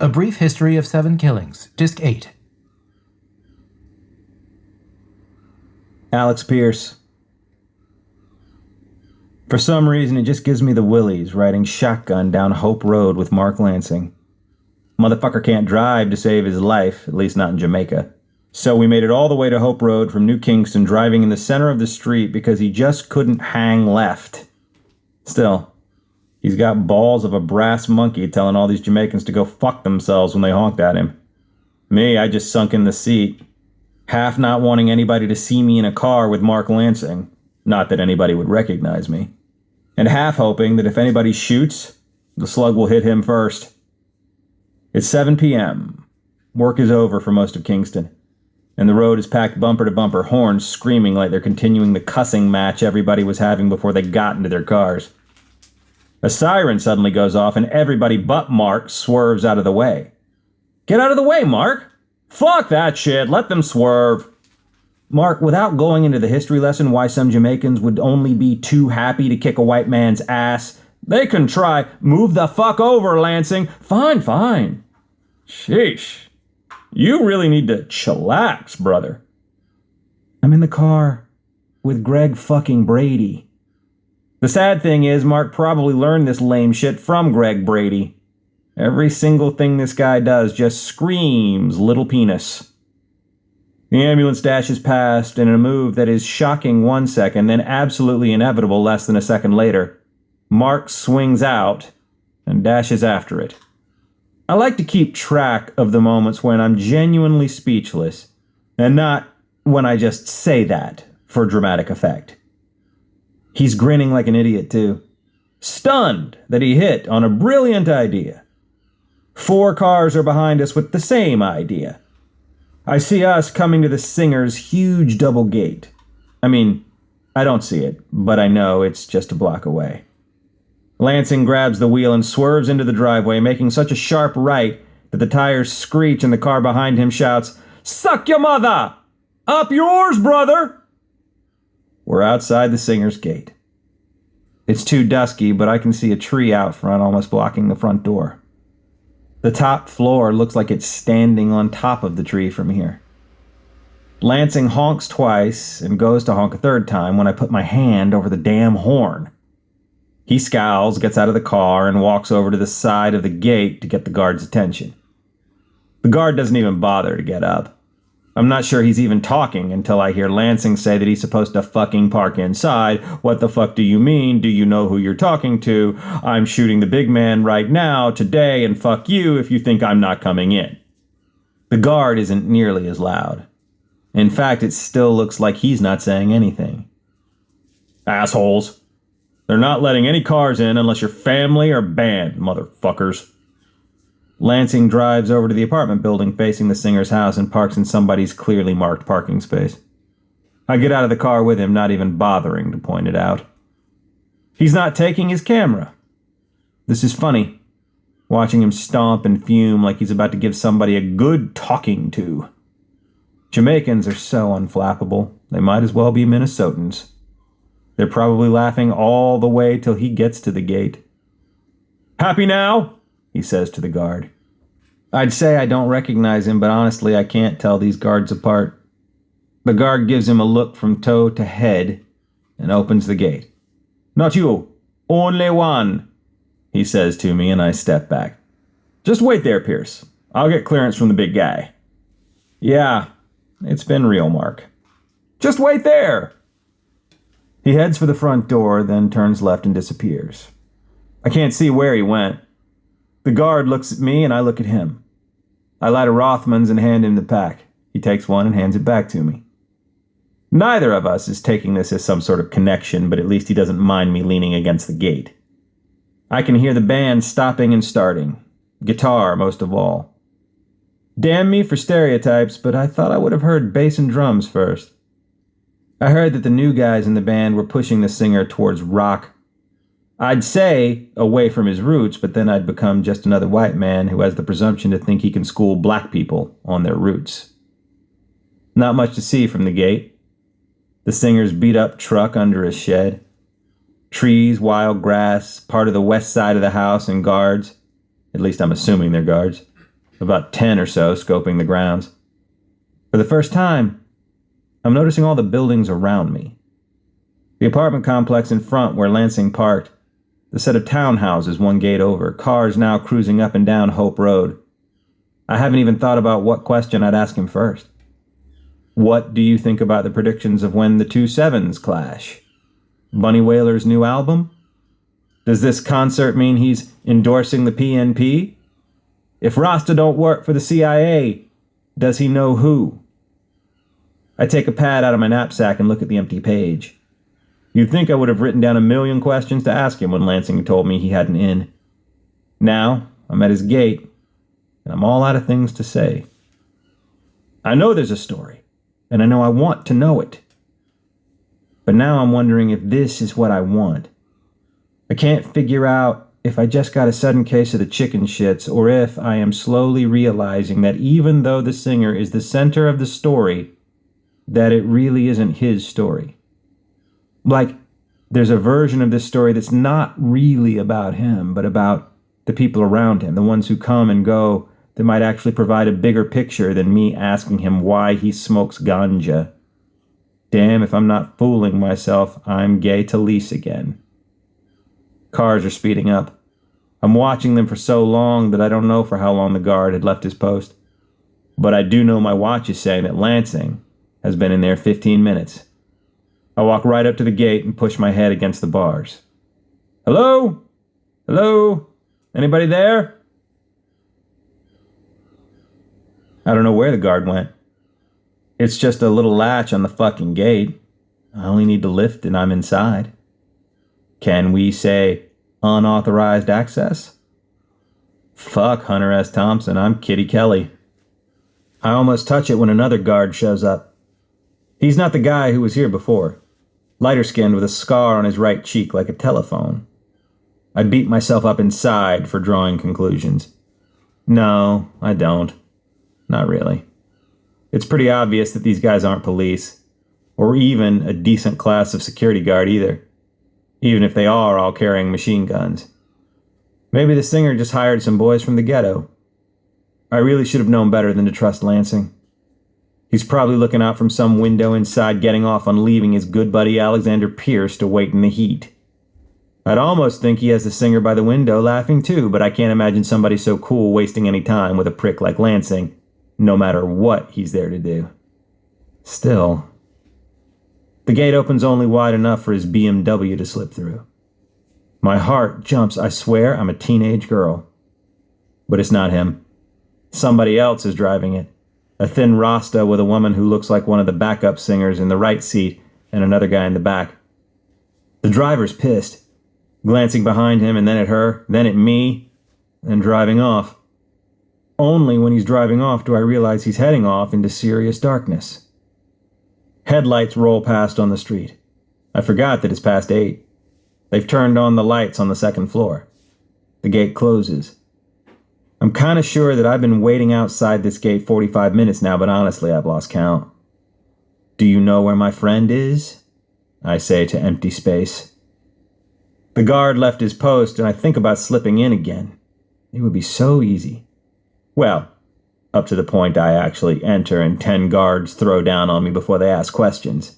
A Brief History of Seven Killings, Disc 8. Alex Pierce. For some reason, it just gives me the willies riding shotgun down Hope Road with Mark Lansing. Motherfucker can't drive to save his life, at least not in Jamaica. So we made it all the way to Hope Road from New Kingston, driving in the center of the street because he just couldn't hang left. Still, he's got balls of a brass monkey telling all these Jamaicans to go fuck themselves when they honked at him. Me, I just sunk in the seat, half not wanting anybody to see me in a car with Mark Lansing, not that anybody would recognize me, and half hoping that if anybody shoots, the slug will hit him first. It's 7 p.m. Work is over for most of Kingston, and the road is packed bumper to bumper, horns screaming like they're continuing the cussing match everybody was having before they got into their cars. A siren suddenly goes off, and everybody but Mark swerves out of the way. Get out of the way, Mark! Fuck that shit, let them swerve. Mark, without going into the history lesson why some Jamaicans would only be too happy to kick a white man's ass, they can try. Move the fuck over, Lansing. Fine, fine. Sheesh. You really need to chillax, brother. I'm in the car with Greg fucking Brady. The sad thing is, Mark probably learned this lame shit from Greg Brady. Every single thing this guy does just screams little penis. The ambulance dashes past in a move that is shocking 1 second, then absolutely inevitable less than a second later. Mark swings out and dashes after it. I like to keep track of the moments when I'm genuinely speechless, and not when I just say that for dramatic effect. He's grinning like an idiot, too. Stunned that he hit on a brilliant idea. 4 cars are behind us with the same idea. I see us coming to the Singer's huge double gate. I mean, I don't see it, but I know it's just a block away. Lansing grabs the wheel and swerves into the driveway, making such a sharp right that the tires screech and the car behind him shouts, "Suck your mother! Up yours, brother!" We're outside the Singer's gate. It's too dusky, but I can see a tree out front almost blocking the front door. The top floor looks like it's standing on top of the tree from here. Lansing honks twice and goes to honk a third time when I put my hand over the damn horn. He scowls, gets out of the car, and walks over to the side of the gate to get the guard's attention. The guard doesn't even bother to get up. I'm not sure he's even talking until I hear Lansing say that he's supposed to fucking park inside. What the fuck do you mean? Do you know who you're talking to? I'm shooting the big man right now, today, and fuck you if you think I'm not coming in. The guard isn't nearly as loud. In fact, it still looks like he's not saying anything. Assholes. They're not letting any cars in unless you're family or band, motherfuckers. Lansing drives over to the apartment building facing the Singer's house and parks in somebody's clearly marked parking space. I get out of the car with him, not even bothering to point it out. He's not taking his camera. This is funny, watching him stomp and fume like he's about to give somebody a good talking to. Jamaicans are so unflappable, they might as well be Minnesotans. They're probably laughing all the way till he gets to the gate. "Happy now?" he says to the guard. I'd say I don't recognize him, but honestly I can't tell these guards apart. The guard gives him a look from toe to head and opens the gate. "Not you, only one," he says to me, and I step back. "Just wait there, Pierce. I'll get clearance from the big guy." Yeah, it's been real, Mark. "Just wait there." He heads for the front door, then turns left and disappears. I can't see where he went. The guard looks at me and I look at him. I light a Rothmans and hand him the pack. He takes one and hands it back to me. Neither of us is taking this as some sort of connection, but at least he doesn't mind me leaning against the gate. I can hear the band stopping and starting. Guitar, most of all. Damn me for stereotypes, but I thought I would have heard bass and drums first. I heard that the new guys in the band were pushing the Singer towards rock. I'd say away from his roots, but then I'd become just another white man who has the presumption to think he can school black people on their roots. Not much to see from the gate. The Singer's beat-up truck under a shed. Trees, wild grass, part of the west side of the house, and guards. At least I'm assuming they're guards. about 10 or so, scoping the grounds. For the first time, I'm noticing all the buildings around me. The apartment complex in front where Lansing parked, the set of townhouses one gate over, cars now cruising up and down Hope Road. I haven't even thought about what question I'd ask him first. What do you think about the predictions of when the two sevens clash? Bunny Wailer's new album? Does this concert mean he's endorsing the PNP? If Rasta don't work for the CIA, does he know who? I take a pad out of my knapsack and look at the empty page. You'd think I would have written down a million questions to ask him when Lansing told me he had an in. Now, I'm at his gate, and I'm all out of things to say. I know there's a story, and I know I want to know it. But now I'm wondering if this is what I want. I can't figure out if I just got a sudden case of the chicken shits, or if I am slowly realizing that even though the singer is the center of the story, that it really isn't his story. Like, there's a version of this story that's not really about him, but about the people around him, the ones who come and go, that might actually provide a bigger picture than me asking him why he smokes ganja. Damn if I'm not fooling myself, I'm Gay Talese again. Cars are speeding up. I'm watching them for so long that I don't know for how long the guard had left his post. But I do know my watch is saying that Lansing has been in there 15 minutes. I walk right up to the gate and push my head against the bars. Hello? Hello? Anybody there? I don't know where the guard went. It's just a little latch on the fucking gate. I only need to lift and I'm inside. Can we say unauthorized access? Fuck Hunter S. Thompson, I'm Kitty Kelly. I almost touch it when another guard shows up. He's not the guy who was here before. Lighter-skinned with a scar on his right cheek like a telephone. I beat myself up inside for drawing conclusions. No, I don't. Not really. It's pretty obvious that these guys aren't police, or even a decent class of security guard either, even if they are all carrying machine guns. Maybe the singer just hired some boys from the ghetto. I really should have known better than to trust Lansing. He's probably looking out from some window inside, getting off on leaving his good buddy Alexander Pierce to wait in the heat. I'd almost think he has the singer by the window laughing too, but I can't imagine somebody so cool wasting any time with a prick like Lansing, no matter what he's there to do. Still, the gate opens only wide enough for his BMW to slip through. My heart jumps. I swear I'm a teenage girl. But it's not him. Somebody else is driving it. A thin Rasta with a woman who looks like one of the backup singers in the right seat and another guy in the back. The driver's pissed, glancing behind him and then at her, then at me, and driving off. Only when he's driving off do I realize he's heading off into serious darkness. Headlights roll past on the street. I forgot that it's past 8. They've turned on the lights on the second floor. The gate closes. I'm kind of sure that I've been waiting outside this gate 45 minutes now, but honestly, I've lost count. Do you know where my friend is? I say to empty space. The guard left his post, and I think about slipping in again. It would be so easy. Well, up to the point I actually enter and 10 guards throw down on me before they ask questions.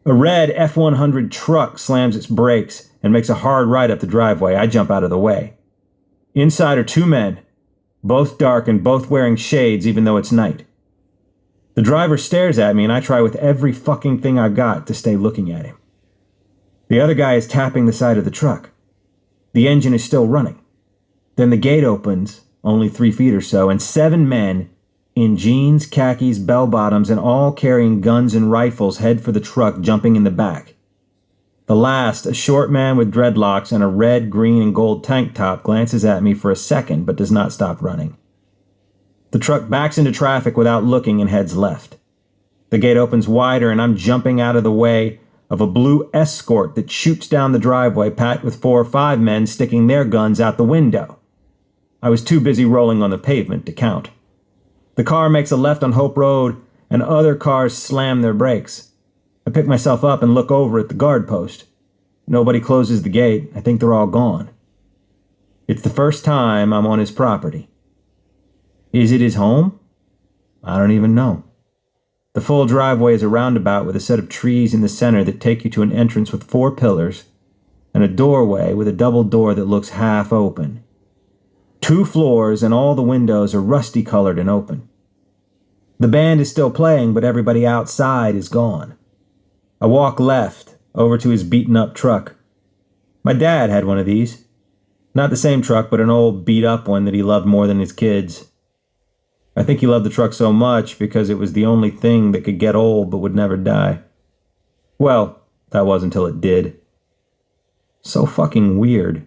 A red F-100 truck slams its brakes and makes a hard right up the driveway. I jump out of the way. Inside are 2 men, both dark and both wearing shades even though it's night. The driver stares at me and I try with every fucking thing I've got to stay looking at him. The other guy is tapping the side of the truck. The engine is still running. Then the gate opens, only 3 feet or so, and 7 men in jeans, khakis, bell-bottoms, and all carrying guns and rifles head for the truck, jumping in the back. The last, a short man with dreadlocks and a red, green, and gold tank top, glances at me for a second but does not stop running. The truck backs into traffic without looking and heads left. The gate opens wider and I'm jumping out of the way of a blue Escort that shoots down the driveway, packed with 4 or 5 men sticking their guns out the window. I was too busy rolling on the pavement to count. The car makes a left on Hope Road and other cars slam their brakes. I pick myself up and look over at the guard post. Nobody closes the gate. I think they're all gone. It's the first time I'm on his property. Is it his home? I don't even know. The full driveway is a roundabout with a set of trees in the center that take you to an entrance with 4 pillars and a doorway with a double door that looks half open. 2 floors and all the windows are rusty colored and open. The band is still playing, but everybody outside is gone. I walk left, over to his beaten up truck. My dad had one of these. Not the same truck, but an old beat up one that he loved more than his kids. I think he loved the truck so much because it was the only thing that could get old but would never die. Well, that was until it did. So fucking weird.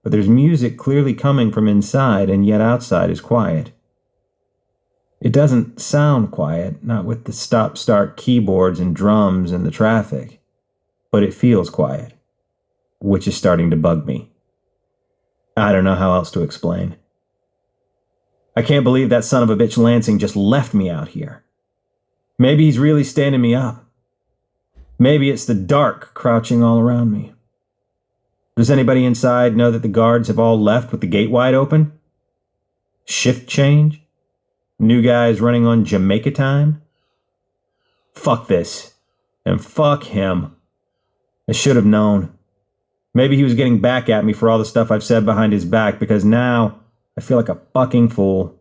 But there's music clearly coming from inside, and yet outside is quiet. It doesn't sound quiet, not with the stop-start keyboards and drums and the traffic, but it feels quiet, which is starting to bug me. I don't know how else to explain. I can't believe that son of a bitch Lansing just left me out here. Maybe he's really standing me up. Maybe it's the dark crouching all around me. Does anybody inside know that the guards have all left with the gate wide open? Shift change? New guys running on Jamaica time? Fuck this. And fuck him. I should have known. Maybe he was getting back at me for all the stuff I've said behind his back, because now I feel like a fucking fool.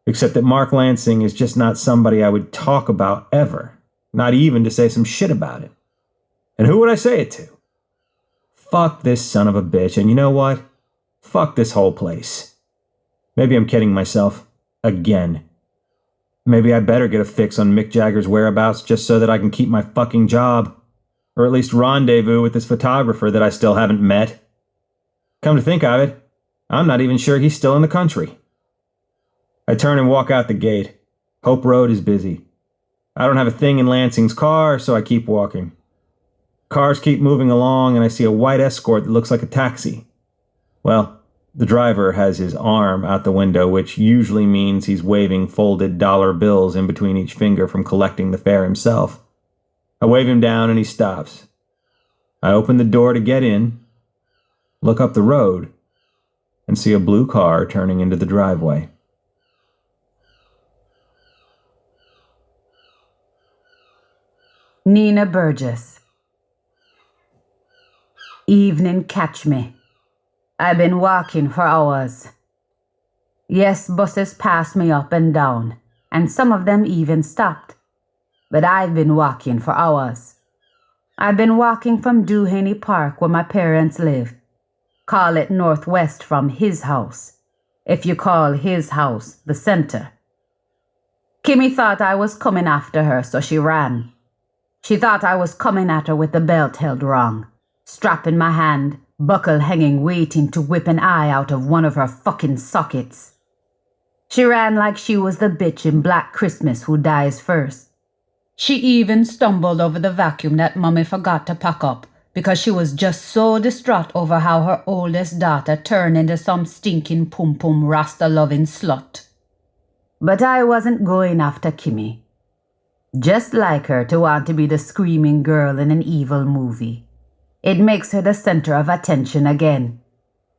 Except that Mark Lansing is just not somebody I would talk about ever. Not even to say some shit about it. And who would I say it to? Fuck this son of a bitch, and you know what? Fuck this whole place. Maybe I'm kidding myself. Again. Maybe I better get a fix on Mick Jagger's whereabouts just so that I can keep my fucking job. Or at least rendezvous with this photographer that I still haven't met. Come to think of it, I'm not even sure he's still in the country. I turn and walk out the gate. Hope Road is busy. I don't have a thing in Lansing's car, so I keep walking. Cars keep moving along, and I see a white Escort that looks like a taxi. Well, the driver has his arm out the window, which usually means he's waving folded dollar bills in between each finger from collecting the fare himself. I wave him down, and he stops. I open the door to get in, look up the road, and see a blue car turning into the driveway. Nina Burgess. Evening catch me. I've been walking for hours. Yes, buses passed me up and down, and some of them even stopped. But I've been walking for hours. I've been walking from Duhaney Park where my parents live. Call it northwest from his house, if you call his house the center. Kimmy thought I was coming after her, so she ran. She thought I was coming at her with the belt held wrong, strap in my hand, buckle hanging, waiting to whip an eye out of one of her fucking sockets. She ran like she was the bitch in Black Christmas who dies first. She even stumbled over the vacuum that Mummy forgot to pack up because she was just so distraught over how her oldest daughter turned into some stinking pum-pum Rasta-loving slut. But I wasn't going after Kimmy. Just like her to want to be the screaming girl in an evil movie. It makes her the center of attention again.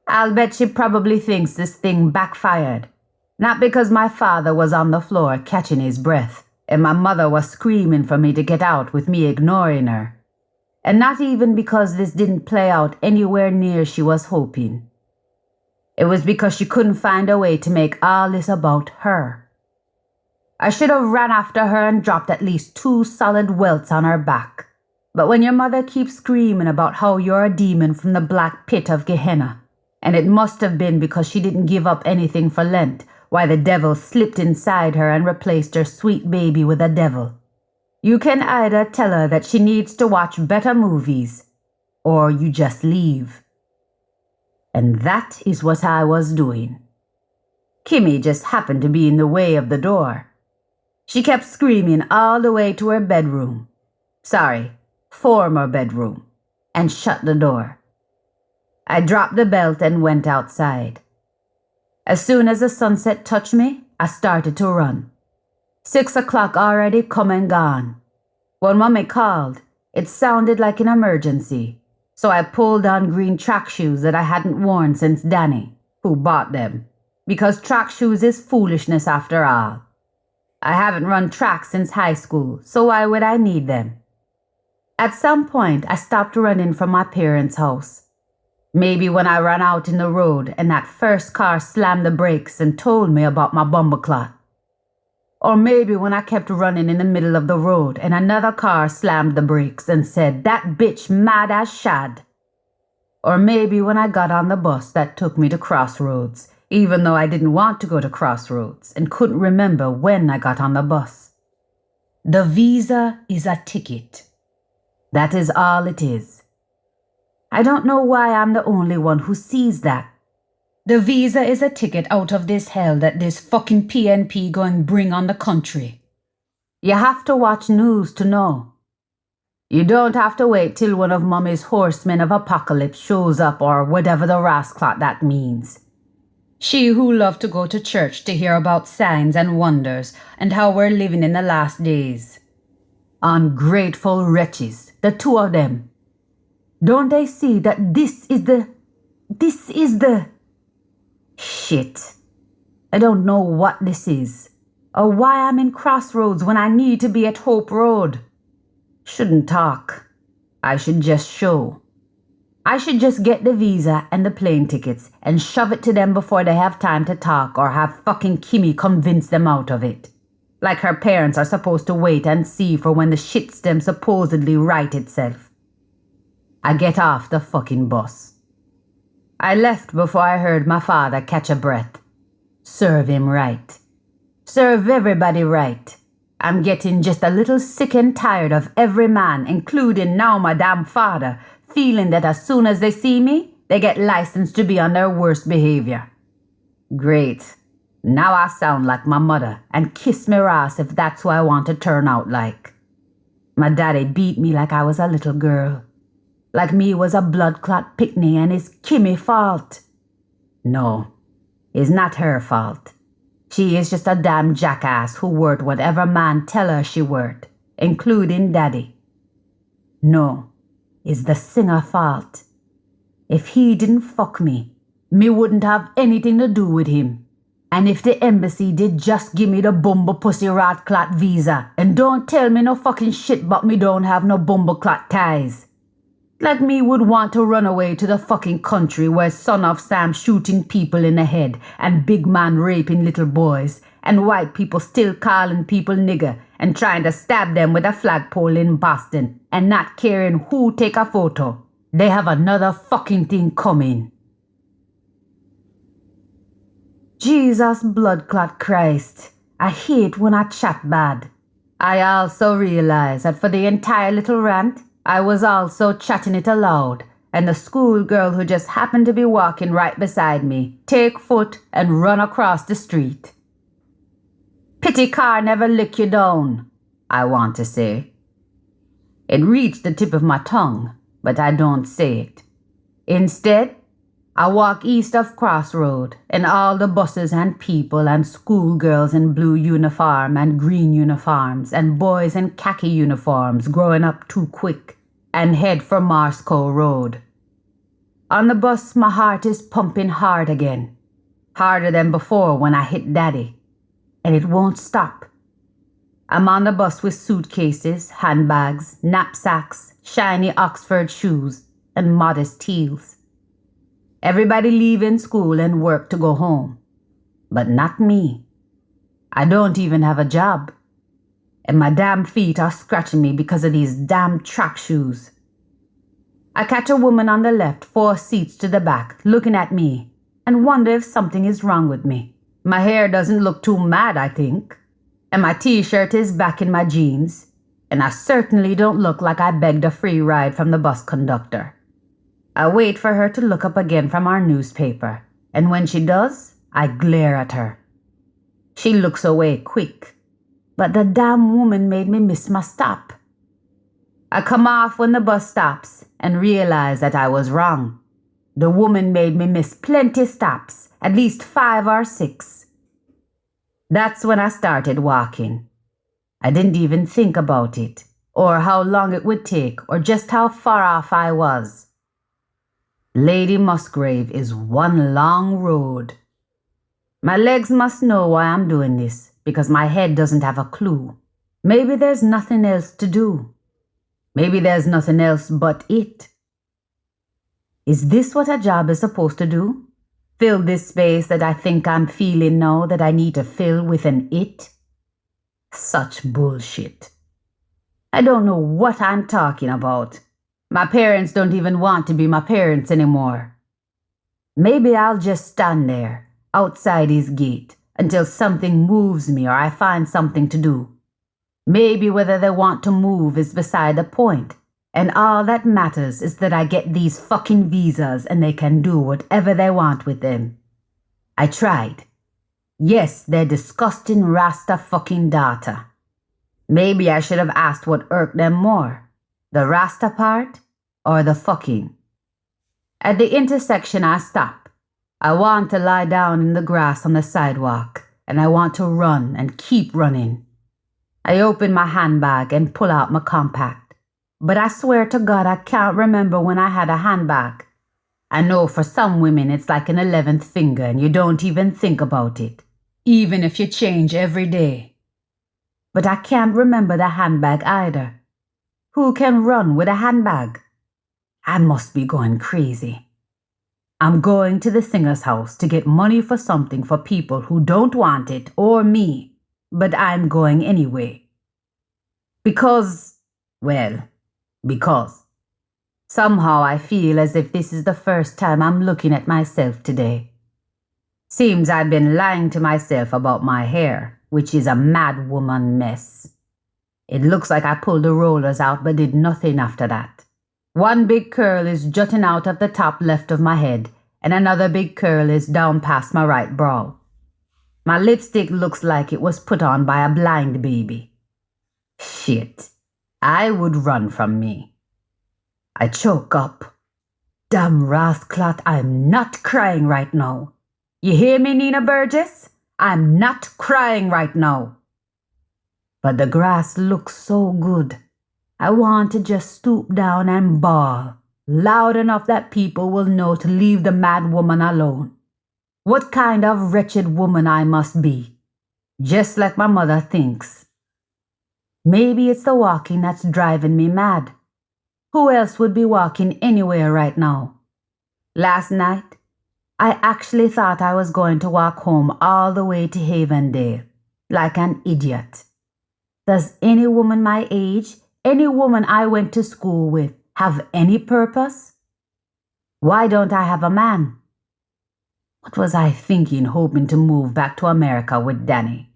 I'll bet she probably thinks this thing backfired. Not because my father was on the floor catching his breath, and my mother was screaming for me to get out with me ignoring her. And not even because this didn't play out anywhere near she was hoping. It was because she couldn't find a way to make all this about her. I should have ran after her and dropped at least 2 solid welts on her back. But when your mother keeps screaming about how you're a demon from the black pit of Gehenna, and it must have been because she didn't give up anything for Lent, why the devil slipped inside her and replaced her sweet baby with a devil, you can either tell her that she needs to watch better movies, or you just leave. And that is what I was doing. Kimmy just happened to be in the way of the door. She kept screaming all the way to her bedroom. Sorry, former bedroom, and shut the door. I dropped the belt and went outside. As soon as the sunset touched me, I started to run. 6 o'clock already come and gone. When Mommy called, it sounded like an emergency, so I pulled on green track shoes that I hadn't worn since Danny, who bought them, because track shoes is foolishness after all. I haven't run track since high school, so why would I need them? At some point, I stopped running from my parents' house. Maybe when I ran out in the road and that first car slammed the brakes and told me about my bumbleclot. Or maybe when I kept running in the middle of the road and another car slammed the brakes and said, "That bitch mad as shad." Or maybe when I got on the bus that took me to Crossroads, even though I didn't want to go to Crossroads and couldn't remember when I got on the bus. The visa is a ticket. That is all it is. I don't know why I'm the only one who sees that. The visa is a ticket out of this hell that this fucking PNP going bring on the country. You have to watch news to know. You don't have to wait till one of Mummy's horsemen of apocalypse shows up or whatever the rasclot that means. She who loved to go to church to hear about signs and wonders and how we're living in the last days. Ungrateful wretches, the two of them. Don't they see that this is the... Shit. I don't know what this is, or why I'm in Crossroads when I need to be at Hope Road. Shouldn't talk. I should just show. I should just get the visa and the plane tickets and shove it to them before they have time to talk or have fucking Kimmy convince them out of it. Like her parents are supposed to wait and see for when the shitstem supposedly right itself. I get off the fucking bus. I left before I heard my father catch a breath. Serve him right. Serve everybody right. I'm getting just a little sick and tired of every man, including now my damn father, feeling that as soon as they see me, they get licensed to be on their worst behavior. Great. Now I sound like my mother, and kiss me ass if that's who I want to turn out like. My daddy beat me like I was a little girl. Like me was a blood clot picnic and it's Kimmy fault. No, it's not her fault. She is just a damn jackass who worked whatever man tell her she worked, including daddy. No, it's the singer fault. If he didn't fuck me wouldn't have anything to do with him. And if the embassy did just give me the bumble pussy rat clot visa, and don't tell me no fucking shit but me don't have no bumble clot ties. Like me would want to run away to the fucking country where Son of Sam shooting people in the head and big man raping little boys and white people still calling people nigger and trying to stab them with a flagpole in Boston and not caring who take a photo. They have another fucking thing coming. Jesus blood clot Christ. I hate when I chat bad. I also realize that for the entire little rant, I was also chatting it aloud, and the schoolgirl who just happened to be walking right beside me take foot and run across the street. Pity car never lick you down, I want to say. It reached the tip of my tongue, but I don't say it. Instead, I walk east of Crossroad, and all the buses and people and schoolgirls in blue uniform and green uniforms and boys in khaki uniforms growing up too quick, and head for Marsco Road. On the bus, my heart is pumping hard again, harder than before when I hit Daddy, and it won't stop. I'm on the bus with suitcases, handbags, knapsacks, shiny Oxford shoes, and modest heels. Everybody leaving school and work to go home. But not me. I don't even have a job. And my damn feet are scratching me because of these damn track shoes. I catch a woman on the left, 4 seats to the back, looking at me, and wonder if something is wrong with me. My hair doesn't look too mad, I think. And my t-shirt is back in my jeans. And I certainly don't look like I begged a free ride from the bus conductor. I wait for her to look up again from our newspaper, and when she does, I glare at her. She looks away quick, but the damn woman made me miss my stop. I come off when the bus stops and realize that I was wrong. The woman made me miss plenty stops, at least 5 or 6. That's when I started walking. I didn't even think about it, or how long it would take, or just how far off I was. Lady Musgrave is one long road. My legs must know why I'm doing this, because my head doesn't have a clue. Maybe there's nothing else to do. Maybe there's nothing else but it. Is this what a job is supposed to do? Fill this space that I think I'm feeling now that I need to fill with an it? Such bullshit. I don't know what I'm talking about. My parents don't even want to be my parents anymore. Maybe I'll just stand there, outside his gate, until something moves me or I find something to do. Maybe whether they want to move is beside the point, and all that matters is that I get these fucking visas and they can do whatever they want with them. I tried. Yes, they're disgusting Rasta fucking data. Maybe I should have asked what irked them more, the Rasta part or the fucking. At the intersection, I stop. I want to lie down in the grass on the sidewalk, and I want to run and keep running. I open my handbag and pull out my compact, but I swear to God I can't remember when I had a handbag. I know for some women it's like an 11th finger and you don't even think about it, even if you change every day. But I can't remember the handbag either. Who can run with a handbag? I must be going crazy. I'm going to the singer's house to get money for something for people who don't want it or me, but I'm going anyway. Because somehow I feel as if this is the first time I'm looking at myself today. Seems I've been lying to myself about my hair, which is a mad woman mess. It looks like I pulled the rollers out but did nothing after that. One big curl is jutting out of the top left of my head, and another big curl is down past my right brow. My lipstick looks like it was put on by a blind baby. Shit, I would run from me. I choke up. Damn rascalot, I'm not crying right now. You hear me, Nina Burgess? I'm not crying right now. But the grass looks so good. I want to just stoop down and bawl, loud enough that people will know to leave the mad woman alone. What kind of wretched woman I must be. Just like my mother thinks. Maybe it's the walking that's driving me mad. Who else would be walking anywhere right now? Last night, I actually thought I was going to walk home all the way to Havendale, like an idiot. Does any woman my age, any woman I went to school with, have any purpose? Why don't I have a man? What was I thinking, hoping to move back to America with Danny?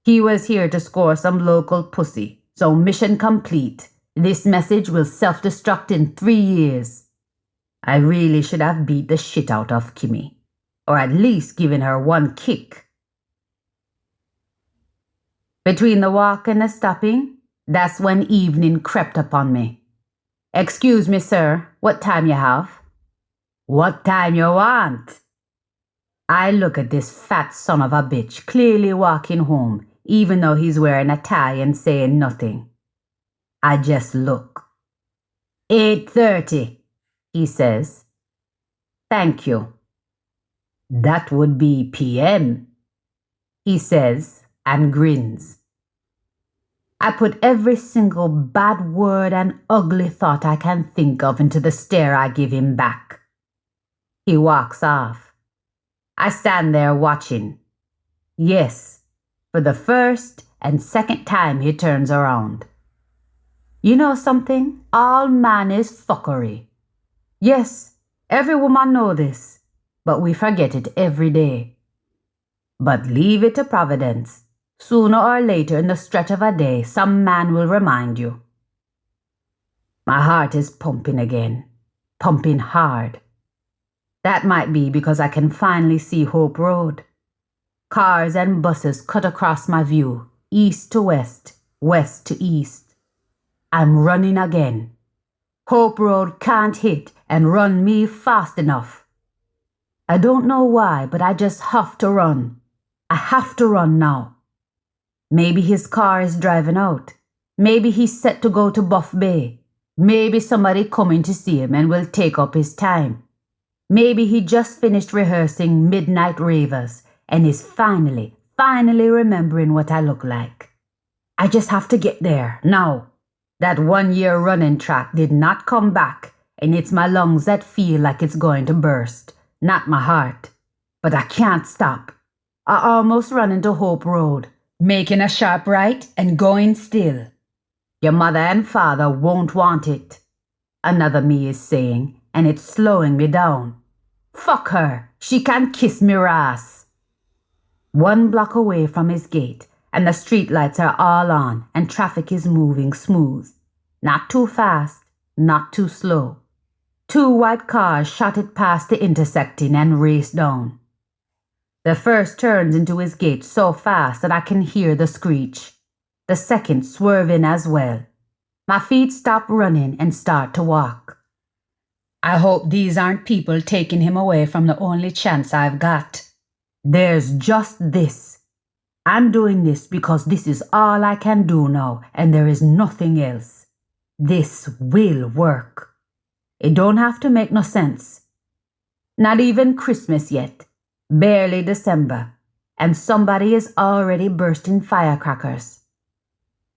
He was here to score some local pussy, so mission complete. This message will self-destruct in 3 years. I really should have beat the shit out of Kimmy, or at least given her one kick. Between the walk and the stopping, that's when evening crept upon me. Excuse me, sir, what time you have? What time you want? I look at this fat son of a bitch clearly walking home, even though he's wearing a tie and saying nothing. I just look. 8:30, he says. Thank you. That would be PM, he says and grins. I put every single bad word and ugly thought I can think of into the stare I give him back. He walks off. I stand there watching. Yes, for the first and second time he turns around. You know something? All man is fuckery. Yes, every woman know this, but we forget it every day. But leave it to Providence. Sooner or later in the stretch of a day, some man will remind you. My heart is pumping again, pumping hard. That might be because I can finally see Hope Road. Cars and buses cut across my view, east to west, west to east. I'm running again. Hope Road can't hit and run me fast enough. I don't know why, but I just have to run. I have to run now. Maybe his car is driving out. Maybe he's set to go to Buff Bay. Maybe somebody coming to see him and will take up his time. Maybe he just finished rehearsing Midnight Ravers and is finally remembering what I look like. I just have to get there, now. That 1 year running track did not come back, and it's my lungs that feel like it's going to burst, not my heart. But I can't stop. I almost run into Hope Road, making a sharp right and going still. Your mother and father won't want it, another me is saying, and it's slowing me down. Fuck her, she can kiss me ass. 1 block away from his gate, and the streetlights are all on, and traffic is moving smooth. Not too fast, not too slow. 2 white cars shot past the intersecting and raced down. The first turns into his gate so fast that I can hear the screech. The second swerving as well. My feet stop running and start to walk. I hope these aren't people taking him away from the only chance I've got. There's just this. I'm doing this because this is all I can do now, and there is nothing else. This will work. It don't have to make no sense. Not even Christmas yet. Barely December, and somebody is already bursting firecrackers.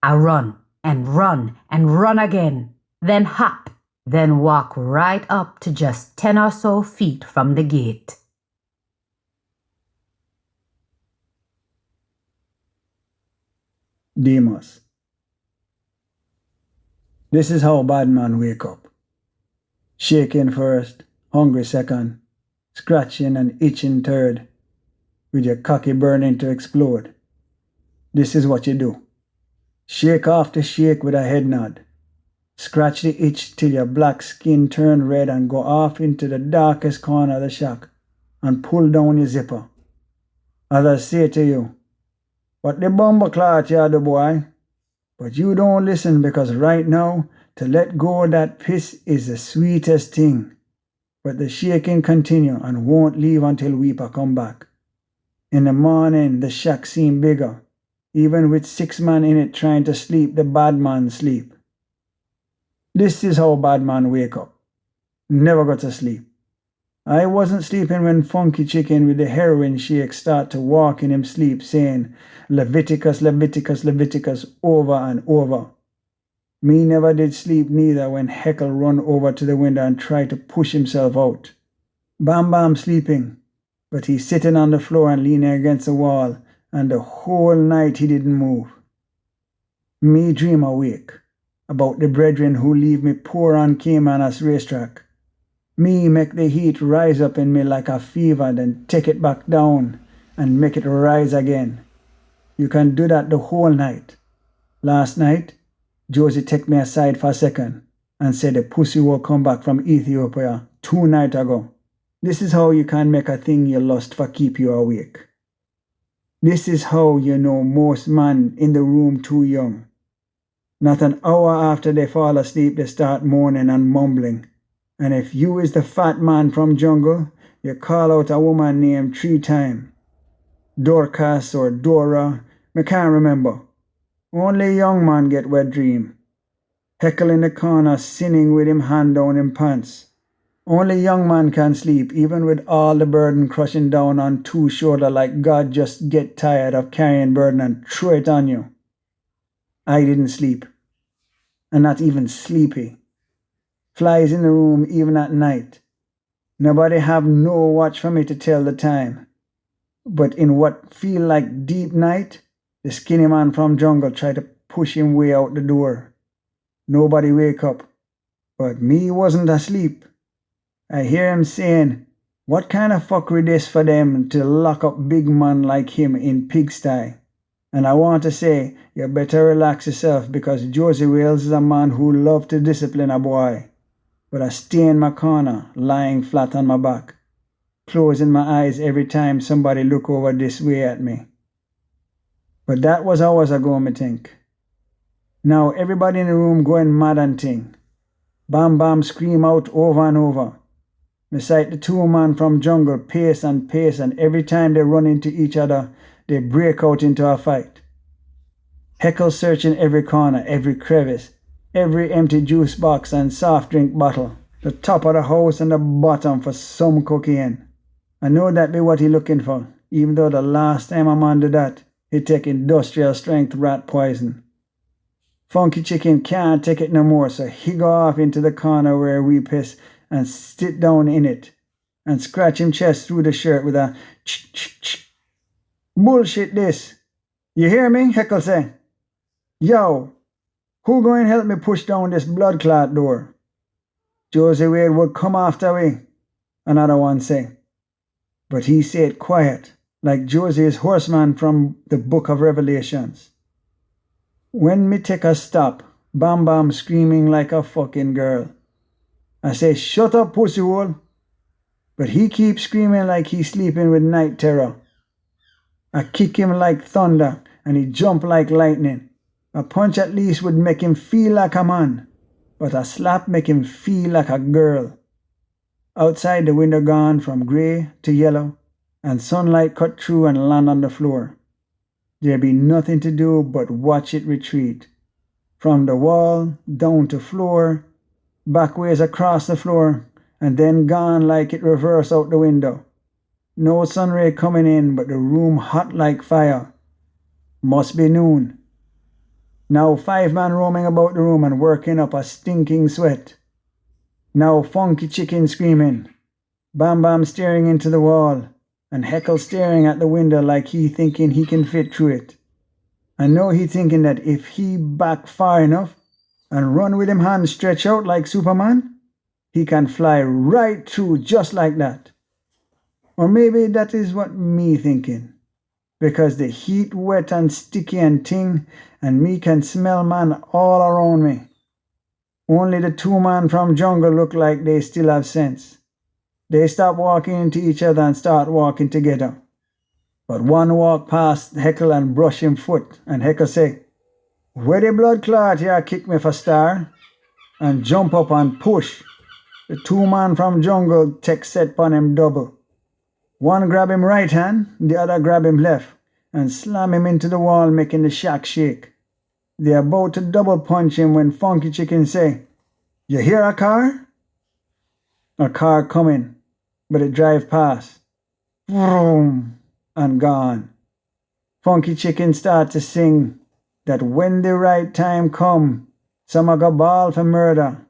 I run and run and run again, then hop, then walk right up to just 10 or so feet from the gate. Demas. This is how bad man wake up. Shaking first, hungry second, scratching and itching third, with your cocky burning to explode. This is what you do. Shake off the shake with a head nod. Scratch the itch till your black skin turn red and go off into the darkest corner of the shack and pull down your zipper. Others say to you, "What the bumper clot you do, boy?" But you don't listen because right now, to let go of that piss is the sweetest thing. But the shaking continue and won't leave until Weeper come back. In the morning, the shack seem bigger. Even with 6 men in it trying to sleep, the bad man sleep. This is how bad man wake up. Never got to sleep. I wasn't sleeping when Funky Chicken with the heroin shake start to walk in him sleep saying, "Leviticus, Leviticus, Leviticus," over and over. Me never did sleep neither when Heckle run over to the window and tried to push himself out. Bam Bam sleeping, but he's sitting on the floor and leaning against the wall, and the whole night he didn't move. Me dream awake, about the brethren who leave me poor on Caymanas racetrack. Me make the heat rise up in me like a fever, then take it back down and make it rise again. You can do that the whole night. Last night, Josie took me aside for a second and said the pussy will come back from Ethiopia 2 nights ago. This is how you can make a thing you lust for keep you awake. This is how you know most men in the room too young. Not an hour after they fall asleep, they start moaning and mumbling. And if you is the fat man from jungle, you call out a woman name 3 times. Dorcas or Dora, me can't remember. Only young man get wet dream. Heckle in the corner sinning with him hand down in pants. Only young man can sleep, even with all the burden crushing down on 2 shoulders like God just get tired of carrying burden and throw it on you. I didn't sleep. And not even sleepy. Flies in the room even at night. Nobody have no watch for me to tell the time. But in what feel like deep night, the skinny man from jungle try to push him way out the door. Nobody wake up. But me wasn't asleep. I hear him saying, "What kind of fuckery this for them to lock up big man like him in pigsty?" And I want to say, you better relax yourself because Josie Wales is a man who love to discipline a boy. But I stay in my corner, lying flat on my back, closing my eyes every time somebody look over this way at me. But that was hours ago, me think. Now everybody in the room going mad and ting. Bam Bam scream out over and over. Me sight the 2 men from jungle pace, and every time they run into each other, they break out into a fight. Heckle searching every corner, every crevice, every empty juice box and soft drink bottle, the top of the house and the bottom for some cocaine. I know that be what he looking for. even though the last time a man did that, he take industrial strength rat poison. Funky Chicken can't take it no more, so he go off into the corner where we piss and sit down in it and scratch him chest through the shirt with a ch-ch-ch. Bullshit this. You hear me? Heckle say. Yo, who going to help me push down this blood clot door? Josie Wade would come after we, another one say. But he said quiet, like Josie's horseman from the book of Revelations. When me take a stop, Bam Bam screaming like a fucking girl. I say, shut up, pussy hole. But he keeps screaming like he's sleeping with night terror. I kick him like thunder, and he jump like lightning. A punch at least would make him feel like a man, but a slap make him feel like a girl. Outside, the window gone from grey to yellow, and sunlight cut through and land on the floor. There be nothing to do but watch it retreat. From the wall, down to floor, backways across the floor, and then gone like it reverse out the window. No sunray coming in, but the room hot like fire. Must be noon. Now 5 men roaming about the room and working up a stinking sweat. Now Funky Chicken screaming. Bam Bam staring into the wall, and Heckle staring at the window like he thinking he can fit through it. I know he thinking that if he back far enough and run with him hands stretched out like Superman, he can fly right through just like that. Or maybe that is what me thinking, because the heat wet and sticky and ting, and me can smell man all around me. Only the 2 men from jungle look like they still have sense. They stop walking into each other and start walking together. But one walk past Heckle and brush him foot, and Heckle say, where the blood clot here kick me for star? And jump up and push. The 2 men from jungle take set pon him double. One grab him right hand, the other grab him left, and slam him into the wall, making the shack shake. They about to double punch him when Funky Chicken say, you hear a car? A car coming, but it drive past. Vroom, and gone. Funky Chicken start to sing that when the right time come, some a go ball for murder.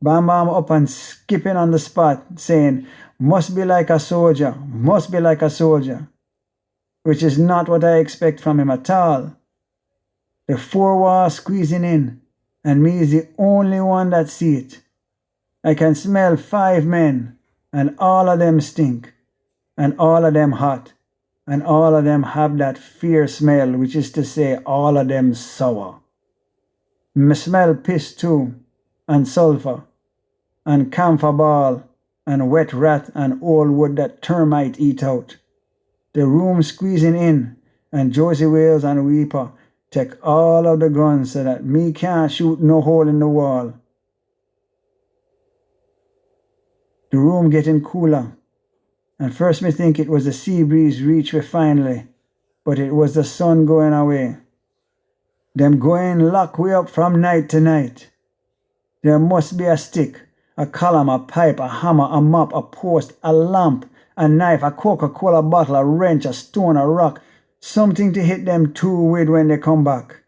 Bam Bam up and skipping on the spot, saying, must be like a soldier, must be like a soldier. Which is not what I expect from him at all. The 4 walls squeezing in, and me is the only one that see it. I can smell 5 men, and all of them stink, and all of them hot, and all of them have that fierce smell, which is to say all of them sour. Me smell piss too, and sulfur, and camphor ball, and wet rat and old wood that termite eat out. The room squeezing in, and Josie Wales and Weeper take all of the guns so that me can't shoot no hole in the wall. The room getting cooler, and first me think it was the sea breeze reach me finally, but it was the sun going away. Them going lock way up from night to night. There must be a stick, a column, a pipe, a hammer, a mop, a post, a lamp, a knife, a Coca-Cola bottle, a wrench, a stone, a rock, something to hit them 2 with when they come back.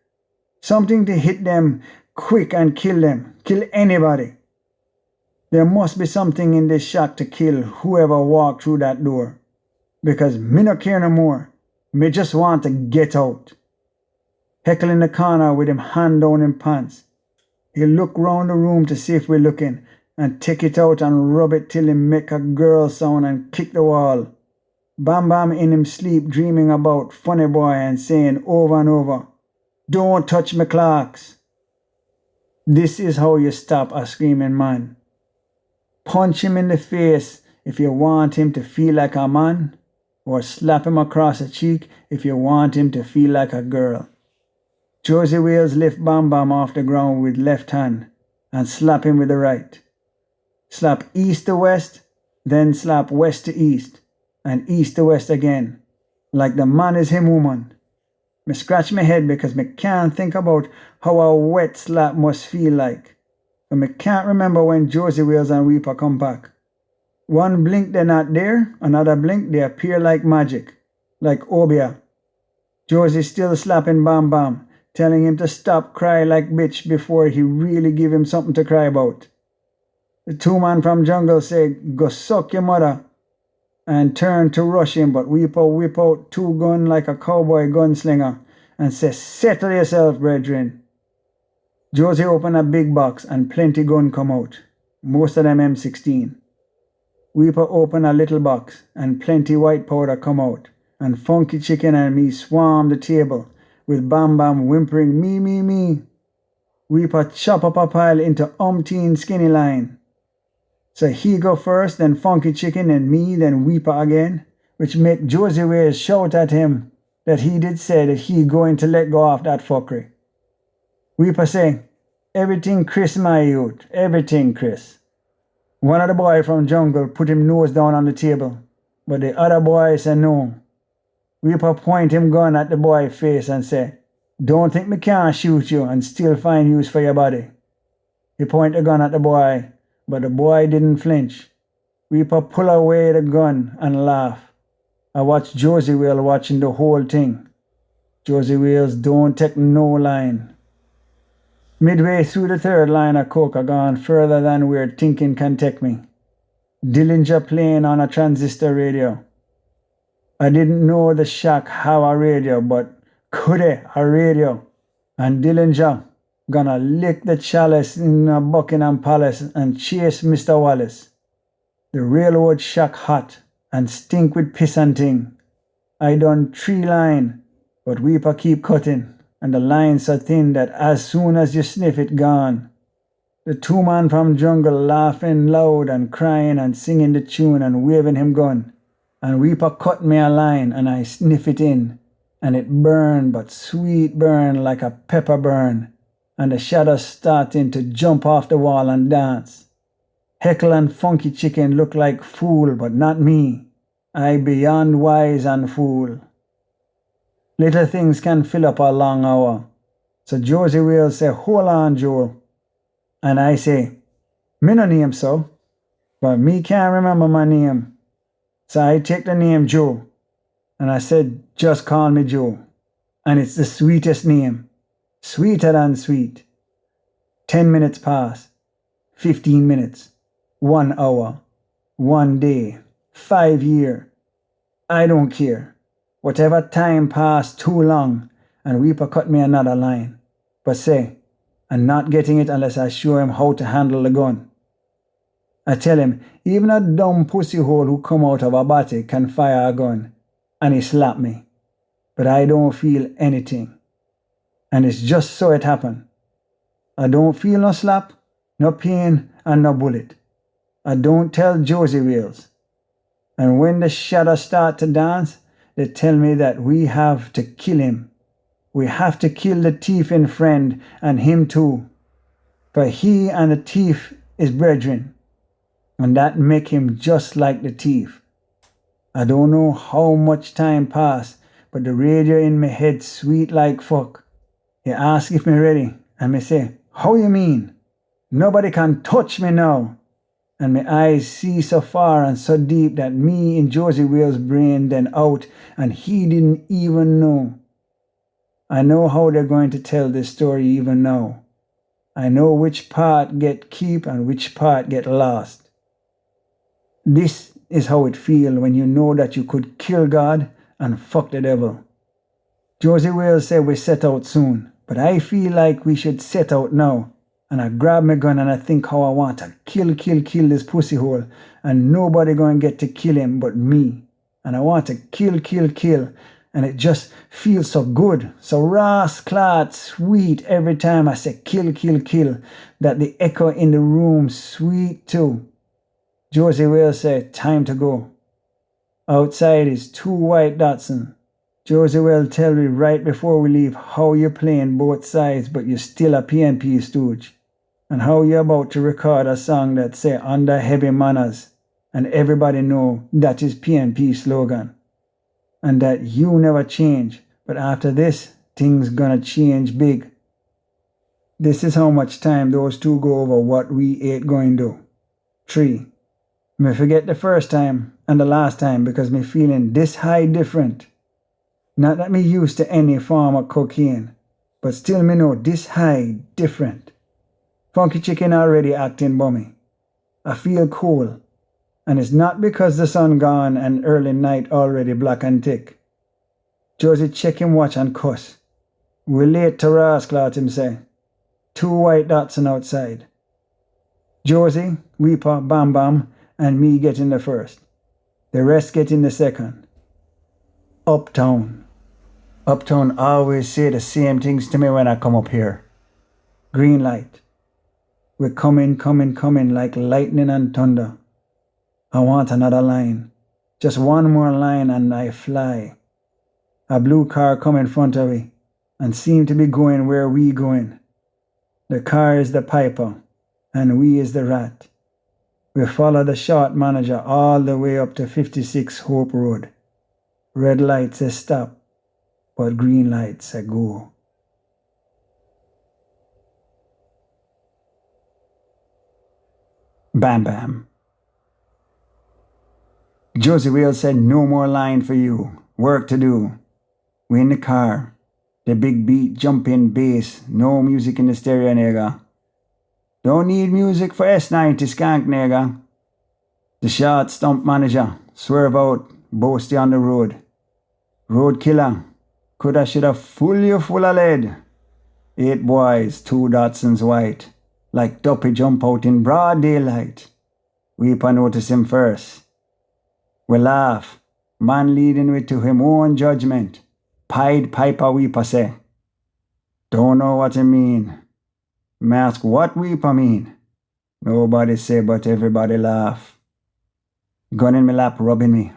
Something to hit them quick and kill them, kill anybody. There must be something in this shack to kill whoever walked through that door. Because me no care no more. Me just want to get out. Heckle in the corner with him hand down in pants. He look round the room to see if we're looking, and take it out and rub it till he make a girl sound and kick the wall. Bam Bam in him sleep dreaming about Funny Boy and saying over and over, don't touch me clocks. This is how you stop a screaming man. Punch him in the face if you want him to feel like a man, or slap him across the cheek if you want him to feel like a girl. Josie Wales lift Bam Bam off the ground with left hand and slap him with the right. Slap east to west, then slap west to east, and east to west again, like the man is him woman. Me scratch my head because me can't think about how a wet slap must feel like. But me can't remember when Josie Wales and Weeper come back. One blink they're not there, another blink they appear like magic, like Obia. Josie still slapping Bam Bam, telling him to stop cry like bitch before he really give him something to cry about. The two man from jungle say, go suck your mother, and turn to rush him, but Weeper whip out two gun like a cowboy gunslinger and say, settle yourself, brethren. Josie open a big box and plenty gun come out, most of them M16. Weeper open a little box and plenty white powder come out, and Funky Chicken and me swarm the table with Bam Bam whimpering me, me, me. Weeper chop up a pile into umpteen skinny line. So he go first, then Funky Chicken, then me, then Weeper again, which make Josie Wales shout at him that he did say that he going to let go of that fuckery. Weeper say, everything Chris, my youth, everything Chris. One of the boy from jungle put him nose down on the table, but the other boy say no. Weeper point him gun at the boy face and say, don't think me can't shoot you and still find use for your body. He point the gun at the boy, but the boy didn't flinch. Weeper pull away the gun and laugh. I watch Josie Wales watching the whole thing. Josie Wales don't take no line. Midway through the third line of coke, I gone further than where thinking can take me. Dillinger playing on a transistor radio. I didn't know the shack have a radio, but could it a radio? And Dillinger gonna lick the chalice in a Buckingham Palace and chase Mr. Wallace. The railroad shack hot and stink with piss and ting. I done 3 line, but Weeper keep cutting, and the line so thin that as soon as you sniff it, gone. The two man from jungle laughing loud and crying and singing the tune and waving him gun. And Weeper cut me a line and I sniff it in, and it burn, but sweet burn like a pepper burn, and the shadows starting to jump off the wall and dance. Heckle and Funky Chicken look like fool, but not me. I beyond wise and fool. Little things can fill up a long hour. So Josie Wales say, hold on, Joe. And I say, me no name so, but me can't remember my name. So I take the name Joe, and I said, just call me Joe. And it's the sweetest name, sweeter than sweet. 10 minutes pass, 15 minutes, 1 hour, 1 day, 5 years. I don't care. Whatever time passed too long, and Weeper cut me another line. But say, I'm not getting it unless I show him how to handle the gun. I tell him, even a dumb pussy hole who come out of a body can fire a gun, and he slap me. But I don't feel anything. And it's just so it happened. I don't feel no slap, no pain, and no bullet. I don't tell Josie Wales. And when the shadows start to dance, they tell me that we have to kill him. We have to kill the thief and friend, and him too. For he and the thief is brethren, and that make him just like the thief. I don't know how much time passed, but the radio in my head sweet like fuck. He ask if me ready, and me say, how you mean? Nobody can touch me now. And my eyes see so far and so deep that me in Josie Wales' brain then out, and he didn't even know. I know how they're going to tell this story even now. I know which part get keep and which part get lost. This is how it feel when you know that you could kill God and fuck the devil. Josie Wales said we set out soon, but I feel like we should set out now. And I grab my gun and I think how I want to kill this pussy hole, and nobody going to get to kill him but me. And I want to kill, and it just feels so good, so rasclad sweet every time I say kill, that the echo in the room sweet too. Josie Wales said, time to go. Outside is 2 white Datsun. Josie Wales tell me right before we leave how you're playing both sides but you're still a PNP stooge, and how you're about to record a song that say under heavy manners, and everybody know that is PNP slogan. And that you never change, but after this, things gonna change big. This is how much time those two go over what we ain't going to do. 3. Me forget the first time and the last time because me feeling this high different. Not that me used to any form of cocaine, but still me know this high different. Funky chicken already acting bummy. I feel cool, and it's not because the sun gone and early night already black and thick. Josie check him watch and cuss. We late to rascal, him say. 2 white dots on outside. Josie, Weeper, Bam Bam, and me get in the first. The rest get in the second. Uptown. Uptown always say the same things to me when I come up here. Green light. We're coming like lightning and thunder. I want another line. Just one more line and I fly. A blue car come in front of me and seem to be going where we going. The car is the piper and we is the rat. We follow the short manager all the way up to 56 Hope Road. Red light says stop, but green light says go. Bam Bam. Josie Whale said no more line for you. Work to do. We in the car. The big beat, jumping bass. No music in the stereo, nigga. Don't need music for S90 skank, nigga. The short stump manager. Swerve out. Boasty on the road. Road killer. Coulda shoulda full you full of lead. 8 boys, 2 Datsuns white. Like Duppy jump out in broad daylight. Weeper notice him first. We laugh. Man leading with to him own judgment. Pied Piper Weeper say. Don't know what he mean. Mask what Weeper mean. Nobody say but everybody laugh. Gun in me lap rubbing me.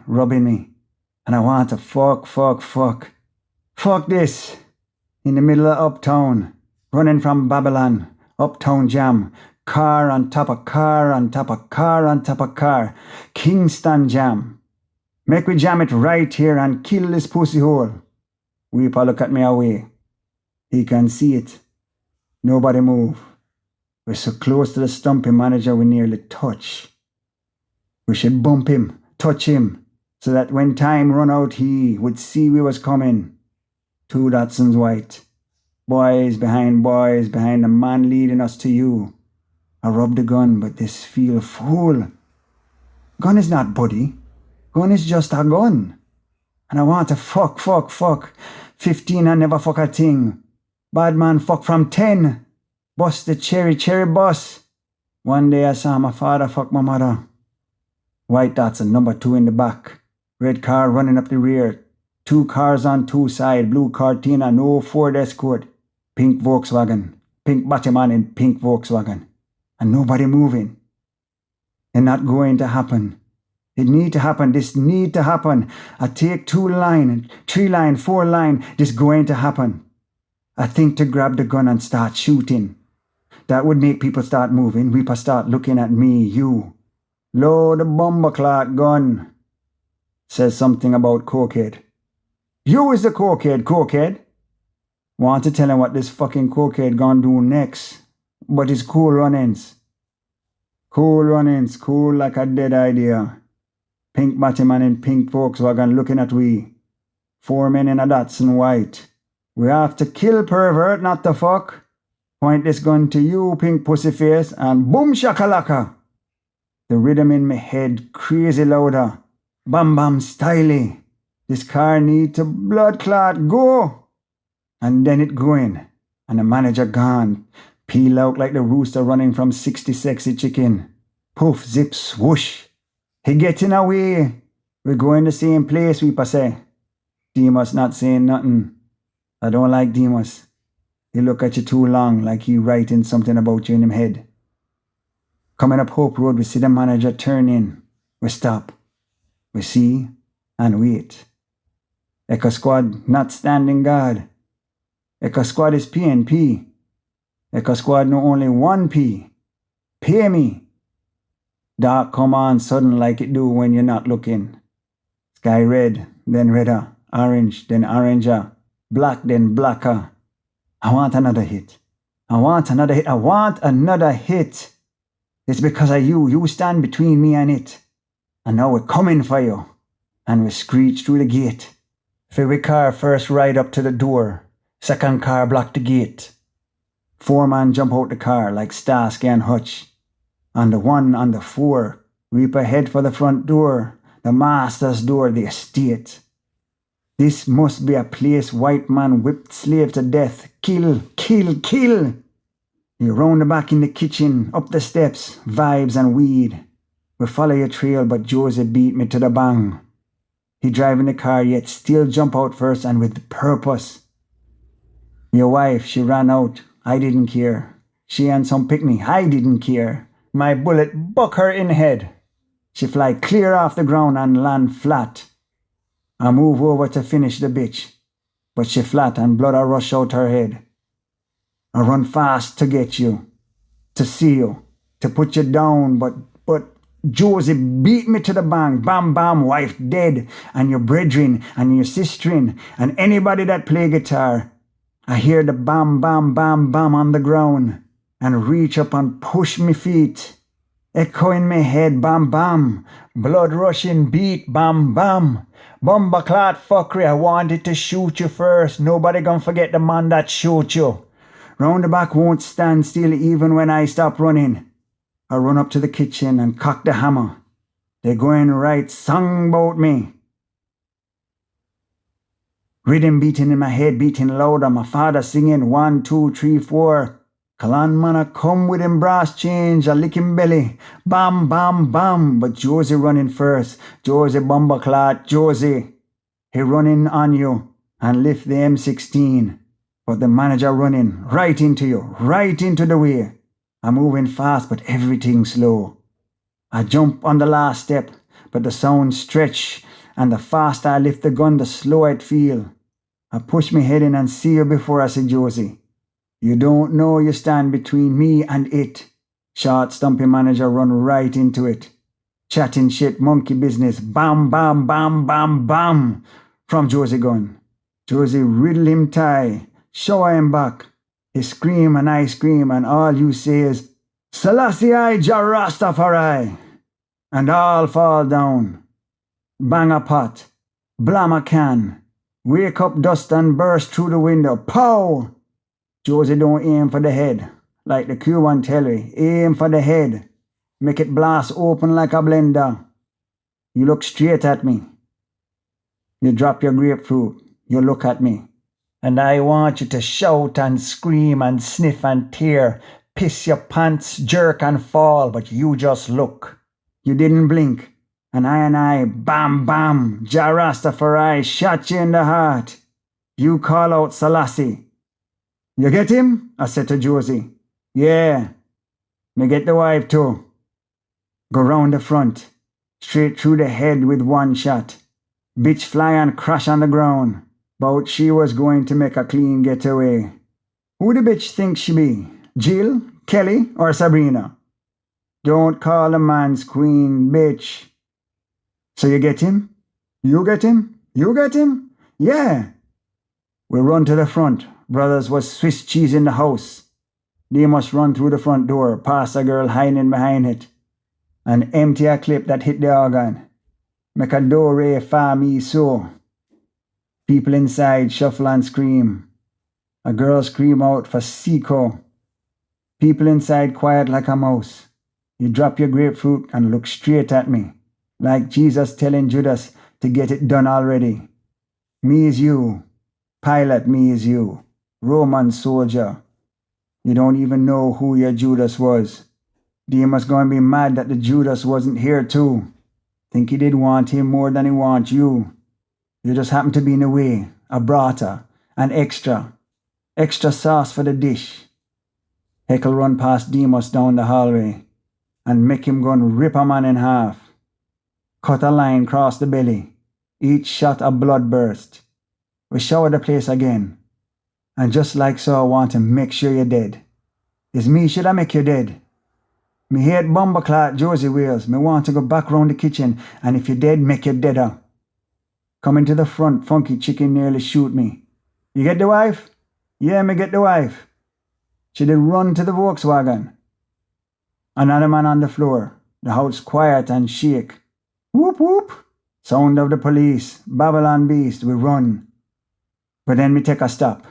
And I want to fuck. Fuck this. In the middle of uptown. Running from Babylon. Uptown jam, car on top of car on top of car on top of car, Kingston jam. Make we jam it right here and kill this pussy hole. Weeper look at me away. He can see it. Nobody move. We're so close to the stumpy manager we nearly touch. We should bump him, touch him, so that when time run out he would see we was coming. 2 Datsuns white. Boys behind the man leading us to you. I rub the gun, but this feel full. Gun is not buddy. Gun is just a gun. And I want to fuck. 15 and never fuck a thing. Bad man fuck from 10. Bust the cherry bus. One day I saw my father fuck my mother. White Datsun, number 2 in the back. Red car running up the rear. 2 cars on 2 sides. Blue Cortina, no Ford Escort. Pink Volkswagen, pink Batman in pink Volkswagen, and nobody moving. And not going to happen. It need to happen, this need to happen. I take 2 line, 3 line, 4 line, this going to happen. I think to grab the gun and start shooting. That would make people start moving, Weeper start looking at me, you. Load the bomber clock gun. Says something about cokehead. You is the cokehead. Want to tell him what this fucking cokehead gonna do next. But it's cool runnings. Cool like a dead idea. Pink Batman in pink Volkswagen looking at we. 4 men in a Datsun white. We have to kill pervert, not to fuck. Point this gun to you, pink pussy face, and boom shakalaka. The rhythm in my head crazy louder. Bam bam styly. This car need to blood clot go. And then it going, and the manager gone. Peel out like the rooster running from 60 sexy chicken. Poof, zip, swoosh. He getting away. We're going the same place, Weeper say. Demas not saying nothing. I don't like Demas. He look at you too long like he writing something about you in him head. Coming up Hope Road, we see the manager turn in. We stop. We see and wait. Echo Squad not standing guard. Echo Squad is PNP. Echo Squad know only 1 P. Pay me. Dark come on sudden like it do when you're not looking. Sky red, then redder. Orange, then oranger. Black, then blacker. I want another hit. I want another hit. It's because of you. You stand between me and it. And now we're coming for you. And we screech through the gate. Favorite car first ride up to the door. Second car block the gate. Foreman jump out the car like Starsky and Hutch. And the one on the four reap ahead for the front door. The master's door, the estate. This must be a place white man whipped slave to death. Kill, kill, kill. You round the back in the kitchen, up the steps, vibes and weed. We follow your trail, but Josie beat me to the bang. He driving the car, yet still jump out first and with purpose. Your wife, she ran out. I didn't care. She and some picnic. I didn't care. My bullet buck her in head. She fly clear off the ground and land flat. I move over to finish the bitch, but she flat and blood a rush out her head. I run fast to get you, to see you, to put you down, but Josie beat me to the bang. Bam, bam, wife dead, and your brethren, and your sisterin, and anybody that play guitar. I hear the bam, bam, bam, bam on the ground, and reach up and push me feet. Echo in my head, bam, bam, blood rushing beat, bam, bam. Bumbaclot fuckery, I wanted to shoot you first. Nobody gonna forget the man that shoot you. Round the back won't stand still even when I stop running. I run up to the kitchen and cock the hammer. They going right song about me. Rhythm beating in my head, beating louder. My father singing 1, 2, 3, 4. Kalan man a come with him brass change, a lick him belly. Bam, bam, bam. But Josie running first. Josie bumbaclot, Josie. He running on you and lift the M16. But the manager running right into you, right into the way. I'm moving fast, but everything slow. I jump on the last step, but the sound stretch, and the faster I lift the gun, the slower it feel. I push me head in and see you before I see Josie. You don't know you stand between me and it. Short stumpy manager run right into it. Chatting shit, monkey business, bam, bam, bam, bam, bam, from Josie gun. Josie riddle him tie, shower him back. He scream and I scream, and all you say is, Selassie I Jah Rastafari. And all fall down. Bang a pot, blam a can, wake up dust and burst through the window, pow! Josie don't aim for the head, like the Cuban tell me, aim for the head. Make it blast open like a blender. You look straight at me. You drop your grapefruit, you look at me. And I want you to shout and scream and sniff and tear, piss your pants, jerk and fall, but you just look. You didn't blink. And I, bam, bam, Jah Rastafari, shot you in the heart. You call out Selassie. You get him? I said to Josie. Yeah. Me get the wife too. Go round the front. Straight through the head with one shot. Bitch fly and crash on the ground. Bout she was going to make a clean getaway. Who the bitch think she be? Jill, Kelly, or Sabrina? Don't call a man's queen, bitch. So you get him? You get him? You get him? Yeah. We run to the front. Brothers was Swiss cheese in the house. They must run through the front door, past a girl hiding behind it, and empty a clip that hit the organ. Make a do re fa mi so. People inside shuffle and scream. A girl scream out for Seco. People inside quiet like a mouse. You drop your grapefruit and look straight at me, like Jesus telling Judas to get it done already. Me is you. Pilate, me is you. Roman soldier. You don't even know who your Judas was. Demas gonna be mad that the Judas wasn't here too. Think he did want him more than he want you. You just happen to be in the way. A brata. An extra. Extra sauce for the dish. Heckle run past Demas down the hallway and make him gun rip a man in half. Cut a line across the belly. Each shot a blood burst. We shower the place again. And just like so, I want to make sure you're dead. It's me should I make you dead? Me hate bumbaclot Josie Wales. Me want to go back round the kitchen, and if you're dead, make you deader. Coming to the front, funky chicken nearly shoot me. You get the wife? Yeah, me get the wife. She did run to the Volkswagen. Another man on the floor. The house quiet and shake. Whoop whoop. Sound of the police. Babylon beast, we run. But then we take a stop.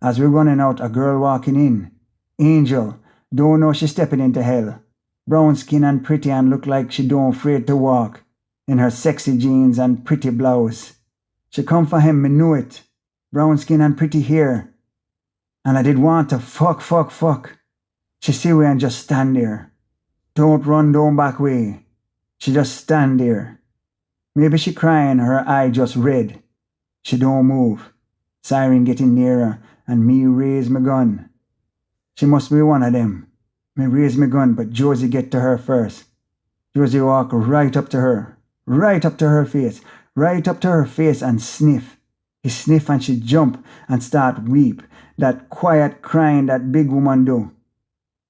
As we running out, a girl walking in. Angel. Don't know she stepping into hell. Brown skin and pretty and look like she don't afraid to walk. In her sexy jeans and pretty blouse. She come for him, me knew it. Brown skin and pretty hair. And I did want to fuck. She see we and just stand there. Don't run, don't back way. She just stand there. Maybe she crying, her eye just red. She don't move. Siren getting nearer, and me raise my gun. She must be one of them. Me raise my gun, but Josie get to her first. Josie walk right up to her face, right up to her face and sniff. He sniff and she jump and start weep, that quiet crying that big woman do.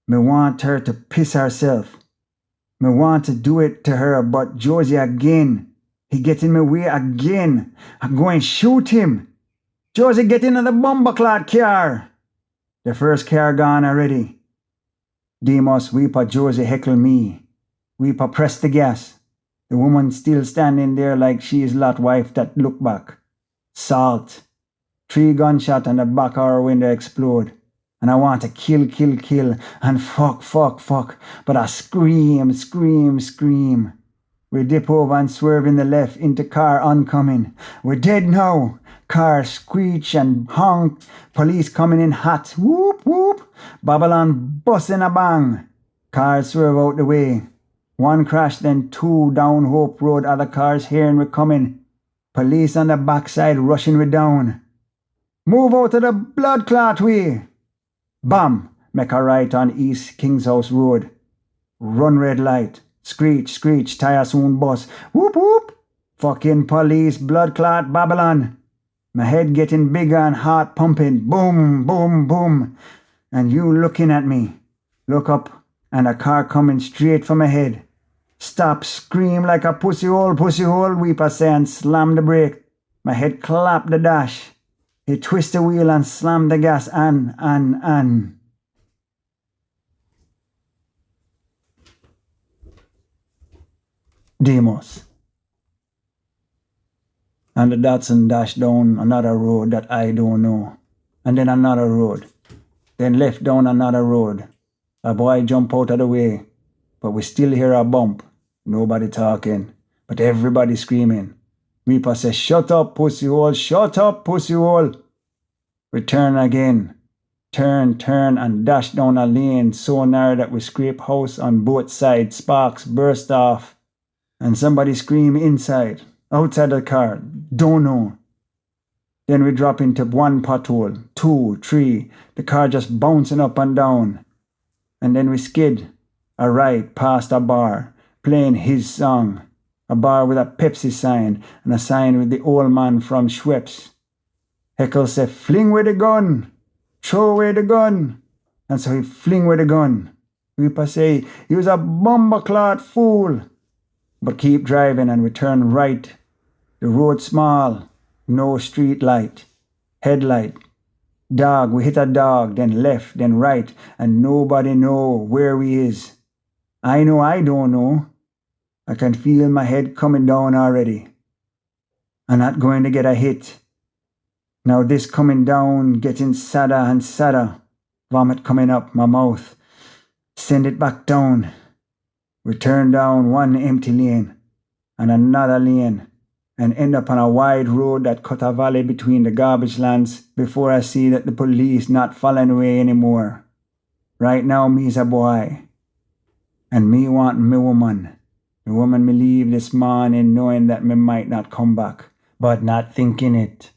Me want her to piss herself. Me want to do it to her, but Josie again. He get in my way again. I'm going to shoot him. Josie get into the bomberclad car. The first car gone already. Demos Weeper Josie heckle me. Weeper press the gas. The woman still standing there like she is Lot wife that look back. Salt. 3 gunshot and the back of her window explode. And I want to kill, and fuck. But I scream. We dip over and swerve in the left into car oncoming. We're dead now. Car screech and honk. Police coming in hot. Whoop, whoop. Babylon busting a bang. Cars swerve out the way. 1 crash, then 2 down Hope Road. Other cars hearing we coming. Police on the backside rushing we down. Move out of the blood clot way. Bam! Make a right on East King's House Road. Run red light. Screech, tire soon bust. Whoop whoop! Fucking police, blood clot, Babylon. My head getting bigger and heart pumping. Boom. And you looking at me. Look up, and a car coming straight for my head. Stop, scream like a pussy hole, Weeper say and slam the brake. My head clap the dash. He twist the wheel and slam the gas and. Demos. And the Datsun dashed down another road that I don't know. And then another road. Then left down another road. A boy jump out of the way. But we still hear a bump. Nobody talking. But everybody screaming. Reaper says, shut up, pussy hole. We turn again. Turn and dash down a lane so narrow that we scrape house on both sides. Sparks burst off. And somebody scream inside. Outside the car. Don't know. Then we drop into 1 pothole. 2, 3. The car just bouncing up and down. And then we skid. A right past a bar. Playing his song. A bar with a Pepsi sign. And a sign with the old man from Schweppes. Heckle say, fling with the gun. Throw away the gun. And so he fling with the gun. Reaper say, he was a bomberclad fool. But keep driving and we turn right. The road small. No street light. Headlight. Dog, we hit a dog. Then left, then right. And nobody know where we is. I know I don't know. I can feel my head coming down already. I'm not going to get a hit. Now this coming down, getting sadder and sadder. Vomit coming up my mouth. Send it back down. We turn down 1 empty lane and another lane and end up on a wide road that cut a valley between the garbage lands before I see that the police not following away anymore. Right now me's a boy. And me want me woman. The woman me leave this morning knowing that me might not come back, but not thinking it.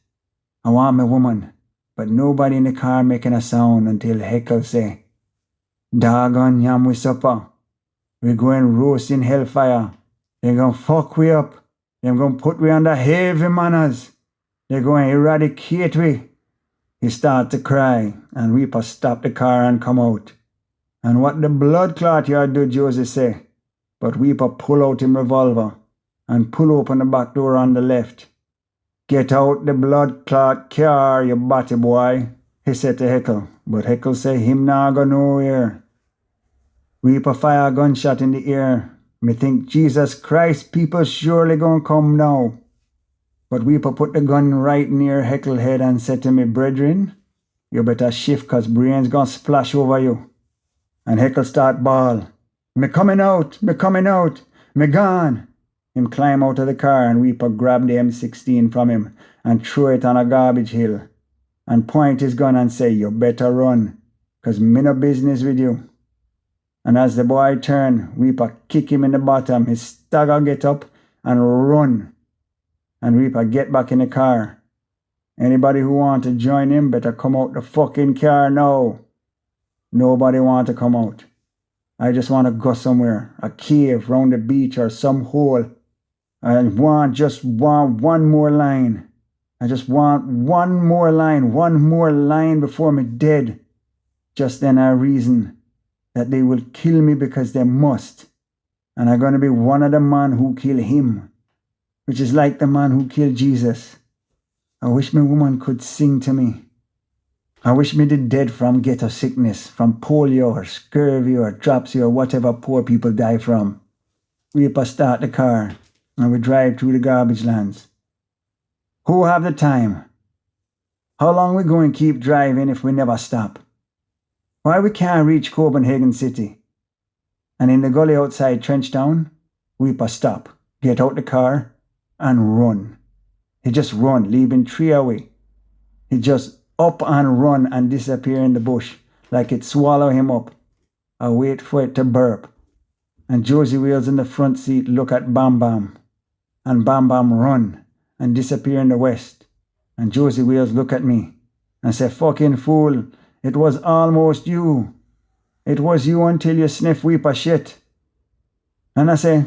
I want me woman, but nobody in the car making a sound until Heckle say, doggone yam we supper. We going roast in hellfire. They gonna fuck we up. They gonna put we under heavy manners. They gonna eradicate we. He start to cry, and Reaper stop the car and come out. And what the blood clot you do, Josie say. But Reaper pull out him revolver and pull open the back door on the left. Get out the blood clot car, you batty boy, he said to Heckle. But Heckle say him nah go nowhere. Reaper fire a gunshot in the air, Me think Jesus Christ, people surely gonna come now. But Weeper put the gun right near Heckle head and said to me, brethren, you better shift 'cause brains gonna splash over you. And Heckle start bawl. Me coming out, me gone. Him climb out of the car and Weeper grab the M16 from him and throw it on a garbage hill and point his gun and say, you better run, 'cause me no business with you. And as the boy turn, Weeper kick him in the bottom. His stagger get up and run. And Weeper get back in the car. Anybody who want to join him better come out the fucking car now. Nobody want to come out. I just want to go somewhere, a cave round the beach or some hole. I just want one more line. I just want one more line before me dead. Just then I reason that they will kill me because they must. And I'm going to be one of the man who kill him, which is like the man who killed Jesus. I wish my woman could sing to me. I wish me did dead from ghetto sickness, from polio or scurvy or dropsy or whatever poor people die from. Weeper start the car and we drive through the garbage lands. Who have the time? How long we going to keep driving if we never stop? Why we can't reach Copenhagen City? And in the gully outside Trenchtown, Weeper stop, get out the car and run. He just run, leaving 3 away. He just up and run and disappear in the bush like it swallow him up. I wait for it to burp. And Josie Wheels in the front seat look at Bam Bam. And Bam Bam run and disappear in the west. And Josie Wheels look at me and say, fucking fool, it was almost you. It was you until you sniff Weeper shit. And I say,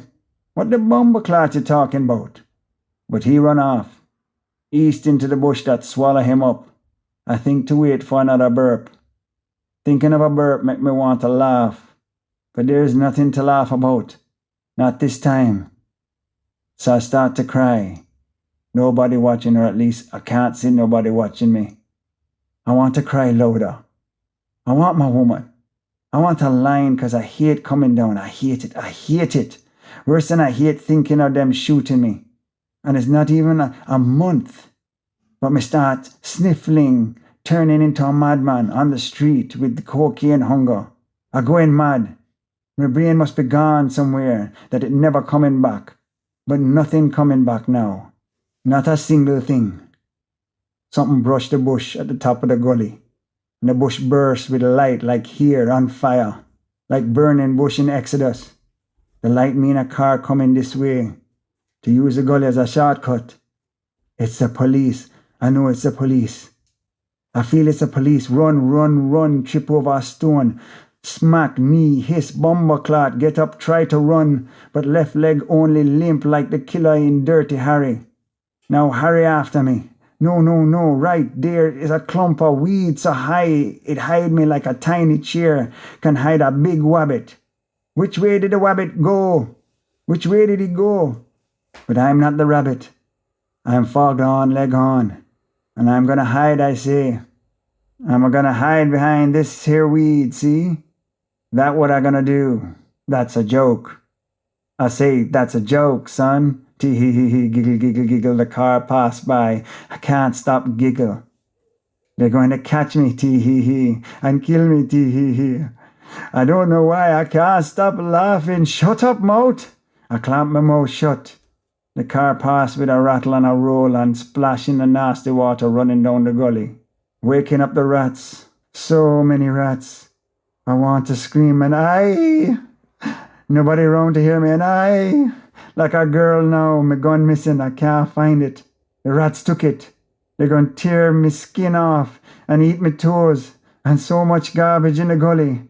what the bumbleclot you talking about? But he run off, east into the bush that swallow him up. I think to wait for another burp. Thinking of a burp make me want to laugh. But there's nothing to laugh about. Not this time. So I start to cry. Nobody watching, or at least I can't see nobody watching me. I want to cry louder. I want my woman. I want a line 'cause I hate coming down. I hate it. Worse than I hate thinking of them shooting me. And it's not even a month. But me start sniffling, turning into a madman on the street with the cocaine hunger. I going mad. My brain must be gone somewhere, that it never coming back. But nothing coming back now. Not a single thing. Something brushed the bush at the top of the gully. And the bush burst with light like here on fire. Like burning bush in Exodus. The light mean a car coming this way. To use the gully as a shortcut. It's the police. I know it's the police. I feel it's the police. Run, trip over a stone. Smack, knee, hiss, bumbleclot, get up, try to run, but left leg only limp like the killer in Dirty Harry. Now hurry after me. No, right there is a clump of weed so high it hide me like a tiny chair can hide a big wabbit. Which way did the wabbit go? Which way did he go? But I'm not the rabbit. I'm fogged on, leg on. And I'm gonna hide, I say. I'm gonna hide behind this here weed, see? That what I'm gonna do. That's a joke. I say, that's a joke, son. Tee-hee-hee-hee, giggle, the car passed by. I can't stop giggle. They're going to catch me, tee-hee-hee, and kill me, tee-hee-hee. I don't know why I can't stop laughing. Shut up, mouth. I clamp my mouth shut. The car passed with a rattle and a roll and splashing the nasty water running down the gully. Waking up the rats. So many rats. I want to scream and I... Nobody around to hear me and I... Like a girl now, my gun missing, I can't find it. The rats took it. They're going to tear me skin off and eat me toes. And so much garbage in the gully.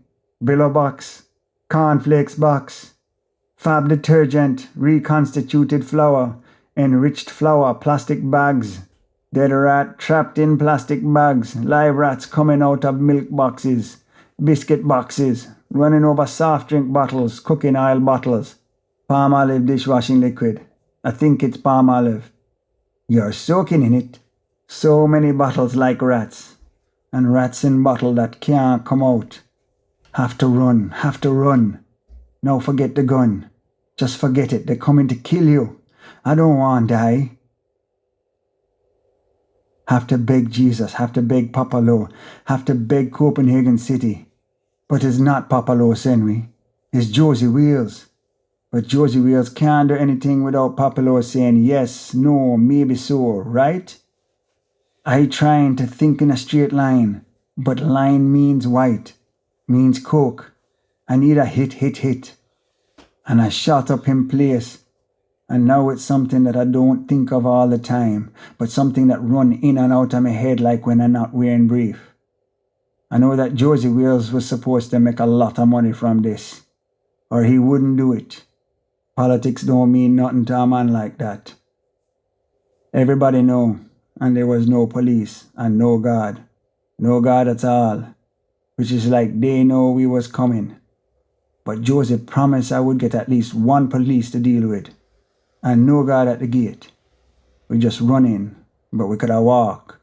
Billo box. Cornflakes box. Fab detergent, reconstituted flour, enriched flour, plastic bags. Dead rat trapped in plastic bags. Live rats coming out of milk boxes. Biscuit boxes. Running over soft drink bottles, cooking oil bottles. Palm olive dishwashing liquid. I think it's palm olive. You're soaking in it. So many bottles like rats. And rats in bottle that can't come out. Have to run. Now forget the gun. Just forget it. They're coming to kill you. I don't want to die. Have to beg Jesus, have to beg Papa Lo, have to beg Copenhagen City. But it's not Papa Lo send me. It's Josie Wheels. But Josie Wheels can't do anything without Papa Lo saying yes, no, maybe so, right? I trying to think in a straight line, but line means white, means coke. I need a hit. And I shot up him place. And now it's something that I don't think of all the time, but something that run in and out of my head like when I'm not wearing brief. I know that Josie Wheels was supposed to make a lot of money from this, or he wouldn't do it. Politics don't mean nothing to a man like that. Everybody know, and there was no police and no God at all, which is like they know we was coming. But Josie promised I would get at least one police to deal with. And no guard at the gate. We just run in, but we could have walk.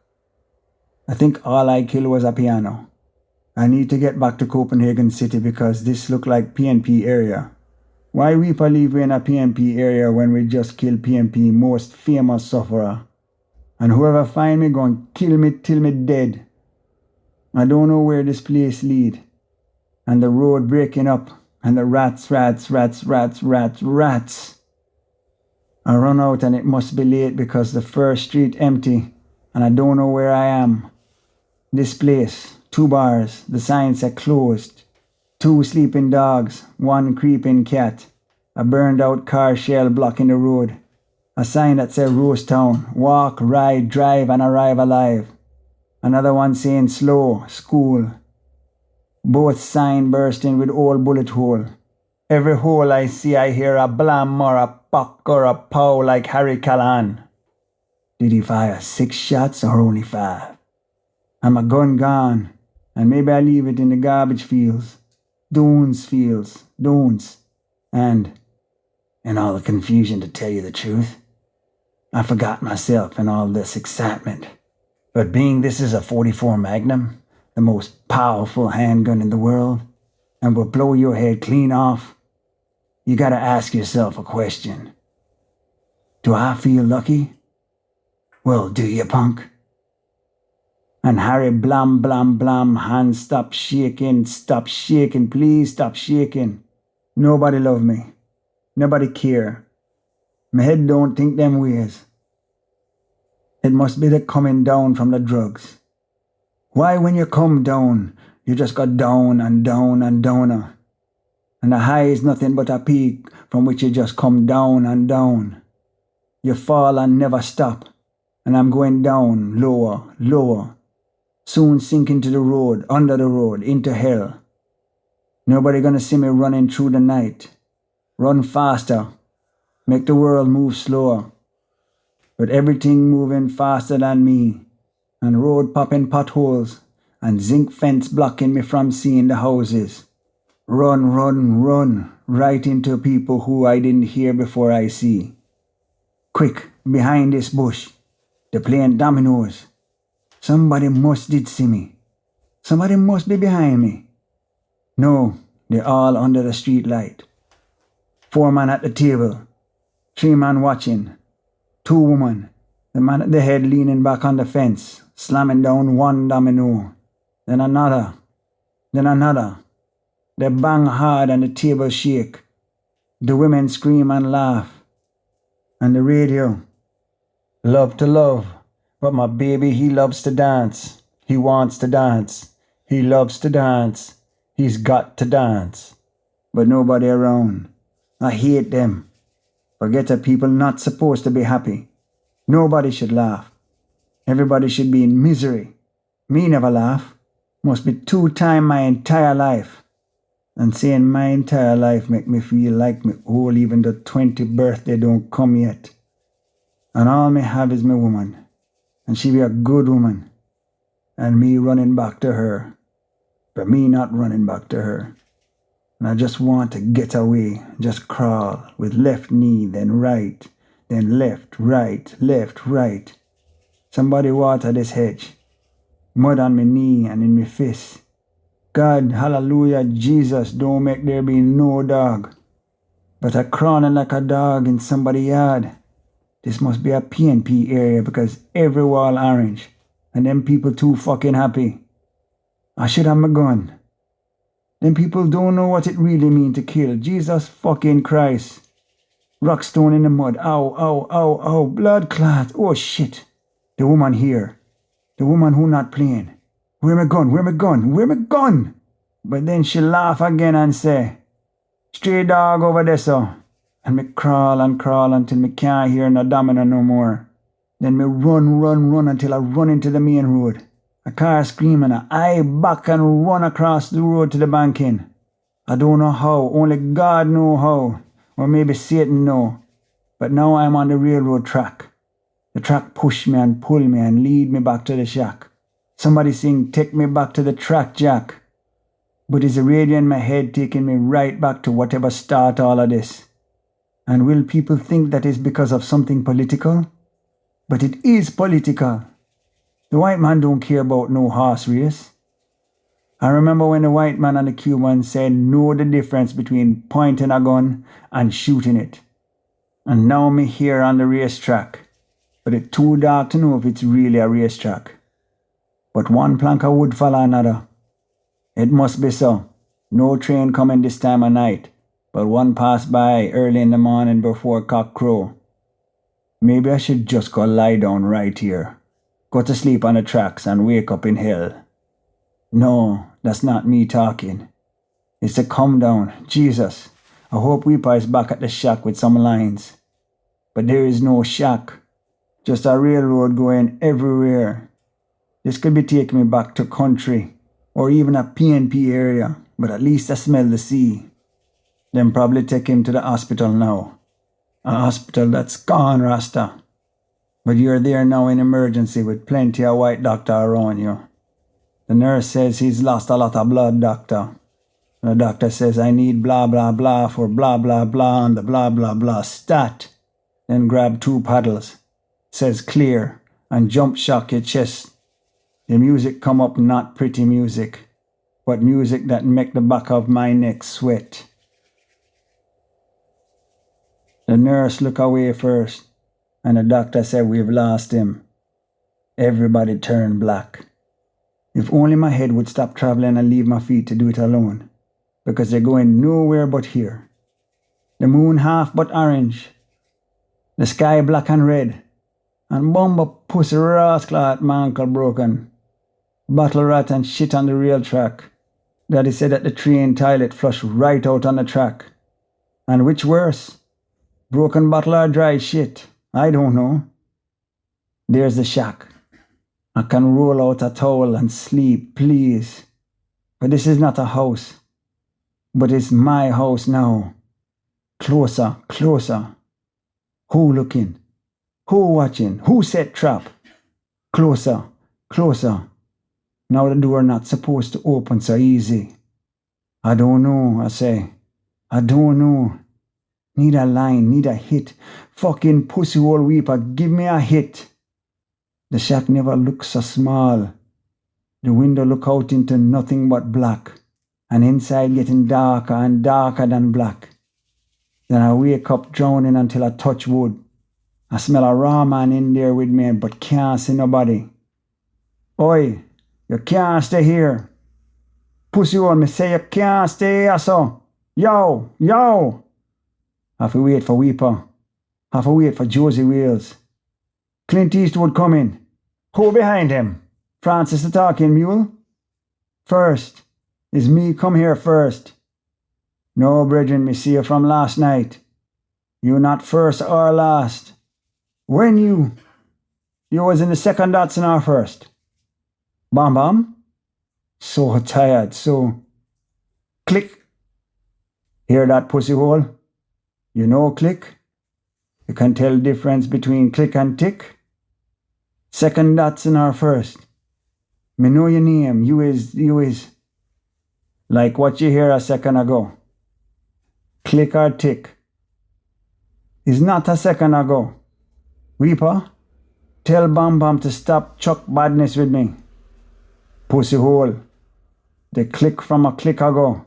I think all I killed was a piano. I need to get back to Copenhagen City because this look like PNP area. Why we believe we in a PNP area when we just killed PNP most famous sufferer? And whoever find me gon' kill me till me dead. I don't know where this place lead. And the road breaking up, and the rats. I run out and it must be late because the first street empty and I don't know where I am. This place, 2 bars, the sign said closed. 2 sleeping dogs, 1 creeping cat. A burned out car shell blocking the road. A sign that said Rose Town, walk, ride, drive and arrive alive. Another one saying slow, school. Both sign bursting with old bullet hole. Every hole I see I hear a blam or a pock or a pow like Harry Callahan. Did he fire 6 shots or only 5? And my gun gone, and maybe I leave it in the garbage fields. Dunes. And, in all the confusion to tell you the truth, I forgot myself in all this excitement. But being this is a .44 Magnum, the most powerful handgun in the world, and will blow your head clean off, you gotta ask yourself a question. Do I feel lucky? Well, do you, punk? And Harry blam, hands stop shaking, please stop shaking. Nobody love me. Nobody care. My head don't think them ways. It must be the coming down from the drugs. Why when you come down, you just got down and downer. And the high is nothing but a peak from which you just come down and down. You fall and never stop. And I'm going down, lower. Soon sink into the road, under the road, into hell. Nobody gonna see me running through the night. Run faster. Make the world move slower. But everything moving faster than me. And road popping potholes. And zinc fence blocking me from seeing the houses. Run, right into people who I didn't hear before I see. Quick, behind this bush. They're playing dominoes. Somebody must did see me. Somebody must be behind me. No, they're all under the street light. 4 man at the table. 3 man watching. 2 women. The man at the head leaning back on the fence, slamming down 1 domino. Then another. They bang hard and the table shake. The women scream and laugh. And the radio. Love to love, but my baby he loves to dance. He wants to dance. He loves to dance. He's got to dance. But nobody around. I hate them. Forget that people not supposed to be happy. Nobody should laugh. Everybody should be in misery. Me never laugh. Must be 2 times my entire life. And saying my entire life make me feel like me old even the 20th birthday don't come yet. And all me have is my woman. And she be a good woman. And me running back to her. But me not running back to her. And I just want to get away, just crawl with left knee, then right, then left, right. Somebody water this hedge. Mud on me knee and in me fist. God, hallelujah, Jesus, don't make there be no dog. but I crawling like a dog in somebody's yard. This must be a PNP area because every wall orange, and them people too fucking happy. I should have my gun. Them people don't know what it really mean to kill. Jesus fucking Christ. Rockstone in the mud. Ow, ow, ow, ow. Blood clot. Oh shit. The woman here. The woman who not playing. Where my gun? Where my gun? Where my gun? But then she laugh again and say, stray dog over there, so. And me crawl until me can't hear no domino no more. Then me run until I run into the main road. A car screaming, I back and run across the road to the banking. I don't know how, only God know how. Or maybe Satan know. But now I'm on the railroad track. The track push me and pull me and lead me back to the shack. Somebody sing, take me back to the track, Jack. But it's the radio in my head taking me right back to whatever start all of this. And will people think that is because of something political? But it is political. The white man don't care about no horse race. I remember when the white man and the Cuban said know the difference between pointing a gun and shooting it. And now me here on the racetrack. But it's too dark to know if it's really a racetrack. But one plank of wood follow another. It must be so. No train coming this time of night, but one passed by early in the morning before cock crow. Maybe I should just go lie down right here. Go to sleep on the tracks and wake up in hell. No, that's not me talking. It's a come down. Jesus, I hope Weeper is back at the shack with some lines. But there is no shack. Just a railroad going everywhere. This could be taking me back to country, or even a PNP area, but at least I smell the sea. Then probably take him to the hospital now. A hospital that's gone, Rasta. But you're there now in emergency with plenty of white doctor around you. The nurse says he's lost a lot of blood, doctor. The doctor says I need blah blah blah for blah blah blah on the blah blah blah stat. Then grab 2 paddles. Says clear and jump shock your chest. The music come up not pretty music, but music that make the back of my neck sweat. The nurse look away first, and the doctor said we've lost him. Everybody turned black. If only my head would stop traveling and leave my feet to do it alone, because they're going nowhere but here. The moon half but orange, the sky black and red, and bumper pussy rascal at my ankle broken. Bottle rat and shit on the rail track. Daddy said that the train toilet flushed right out on the track. And which worse? Broken bottle or dry shit? I don't know. There's the shack. I can roll out a towel and sleep, please. But this is not a house. But it's my house now. Closer, closer. Who looking? Who watching? Who set trap? Closer, closer. Now the door not supposed to open so easy. I don't know, I say. I don't know. Need a line, need a hit. Fucking pussy hole Weeper, give me a hit. The shack never looked so small. The window look out into nothing but black. And inside getting darker and darker than black. Then I wake up drowning until I touch wood. I smell a raw man in there with me but can't see nobody. Oi! You can't stay here. Pussy hole, me say you can't stay here, so. Yo, yo. Have to wait for Weeper. Have to wait for Josie Wales. Clint Eastwood coming. Who behind him? Francis the talking mule? First. Is me come here first. No, brethren, me see you from last night. You not first or last. When you was in the second Datsun or first? Bam bam? So tired, so... Click. Hear that, pussy hole? You know click? You can tell difference between click and tick? Second Datsun or first? Me know your name, you is... Like what you hear a second ago. Click or tick? Is not a second ago. Weeper, tell Bam Bam to stop chuck badness with me. Pussy hole. The click from a click ago.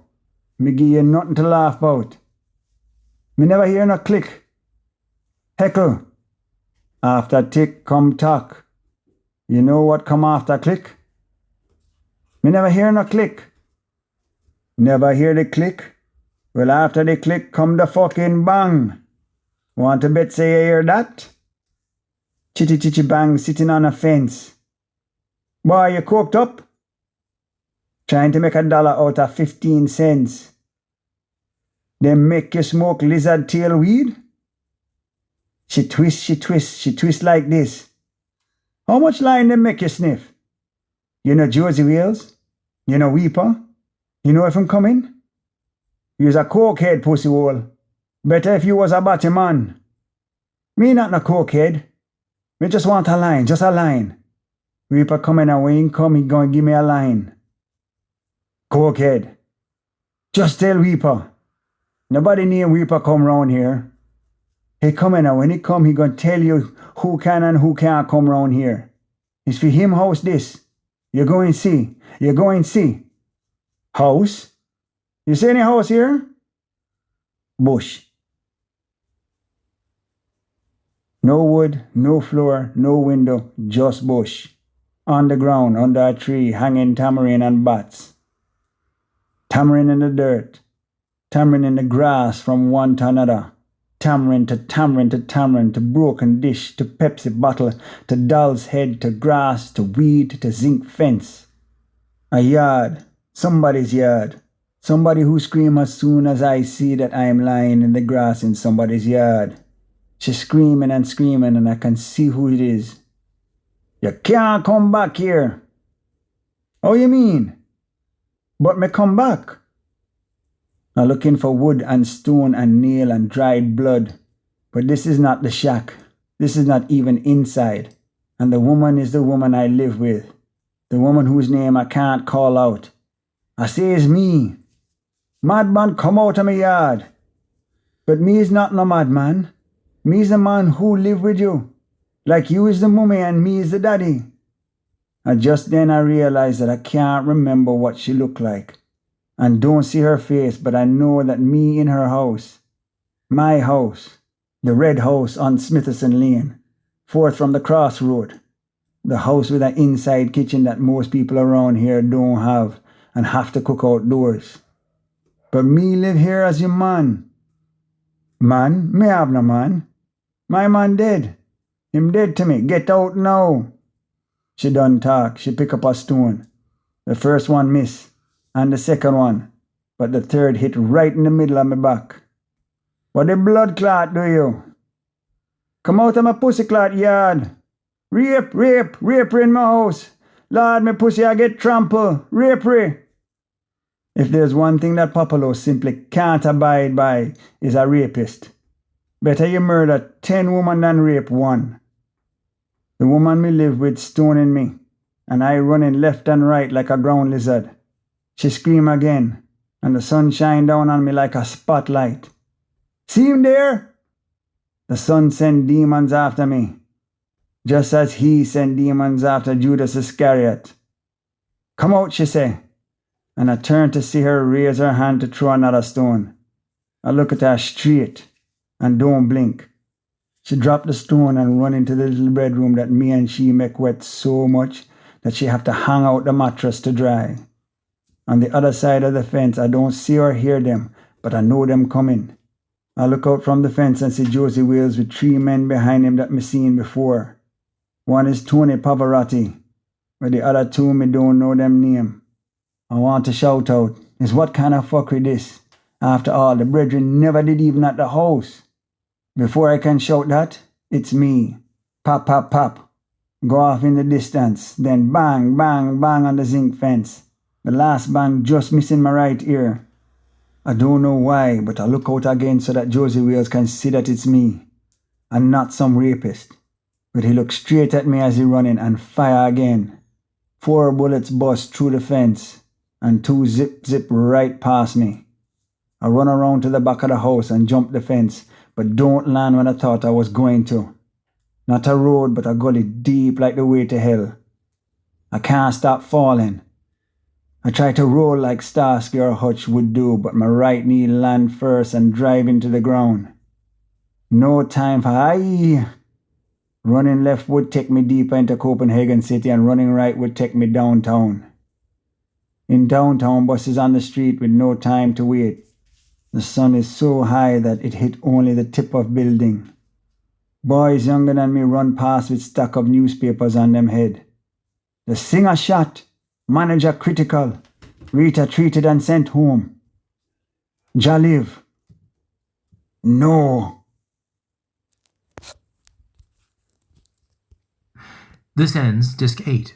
Me give you nothing to laugh about. Me never hear no click. Heckle. After tick come tock. You know what come after click? Me never hear no click. Never hear the click? Well, after the click come the fucking bang. Want to bet say you hear that? Chitty chitty bang sitting on a fence. Boy, you coked up? Trying to make $1 out of 15 cents. Then make you smoke lizard tail weed? She twist like this. How much line them make you sniff? You know Josie Wales? You know Weeper? You know if I'm coming? You's a cokehead, pussy hole. Better if you was a batty man. Me not no cokehead. Me just want a line, just a line. Reaper coming and when he come, he gonna give me a line. Cokehead. Just tell Reaper. Nobody named Reaper come round here. He coming and when he come, he gonna tell you who can and who can't come round here. It's for him house this. You go and see. You go and see. House? You see any house here? Bush. No wood, no floor, no window, just bush. On the ground, under a tree, hanging tamarind and bats. Tamarind in the dirt. Tamarind in the grass from one to another. Tamarind to tamarind to tamarind, to broken dish, to Pepsi bottle, to doll's head, to grass, to weed, to zinc fence. A yard. Somebody's yard. Somebody who scream as soon as I see that I am lying in the grass in somebody's yard. She's screaming and I can see who it is. You can't come back here. How you mean? But me come back. I'm looking for wood and stone and nail and dried blood. But this is not the shack. This is not even inside. And the woman is the woman I live with. The woman whose name I can't call out. I say it's me. Madman come out of my yard. But me is not no madman. Me is the man who live with you. Like you is the mummy and me is the daddy. And just then I realized that I can't remember what she looked like. And don't see her face, but I know that me in her house. My house. The red house on Smithson Lane. Forth from the crossroad. The house with an inside kitchen that most people around here don't have and have to cook outdoors. But me live here as your man. Man? Me have no man. My man dead. Him dead to me. Get out now. She done talk. She pick up a stone. The first one miss. And the second one. But the third hit right in the middle of my back. What the blood clot do you? Come out of my pussy clot yard. Rape in my house. Lord, my pussy I get trampled. Rape. If there's one thing that Popolo simply can't abide by, is a rapist. Better you murder 10 women than rape one. The woman me live with stoning me, and I running left and right like a ground lizard. She scream again, and the sun shine down on me like a spotlight. See him there? The sun sent demons after me, just as he sent demons after Judas Iscariot. Come out, she say, and I turn to see her raise her hand to throw another stone. I look at her straight and don't blink. She dropped the stone and run into the little bedroom that me and she make wet so much that she have to hang out the mattress to dry. On the other side of the fence, I don't see or hear them, but I know them coming. I look out from the fence and see Josie Wales with 3 men behind him that me seen before. One is Tony Pavarotti, but the other 2 me don't know them name. I want to shout out, is what kind of fuckery this? After all, the brethren never did even at the house. Before I can shout that, it's me. Pop, pop, pop. Go off in the distance, then bang, bang, bang on the zinc fence. The last bang just missing my right ear. I don't know why, but I look out again so that Josie Wales can see that it's me, and not some rapist. But he looks straight at me as he running and fire again. 4 bullets bust through the fence, and 2 zip right past me. I run around to the back of the house and jump the fence, but don't land when I thought I was going to. Not a road, but a gully deep like the way to hell. I can't stop falling. I try to roll like Starsky or Hutch would do, but my right knee land first and drive into the ground. No time for aye. Running left would take me deeper into Copenhagen City, and running right would take me downtown. In downtown, buses on the street with no time to wait. The sun is so high that it hit only the tip of building. Boys younger than me run past with stack of newspapers on them head. The singer shot, manager critical, Rita treated and sent home. Ja live. No. This ends Disc 8.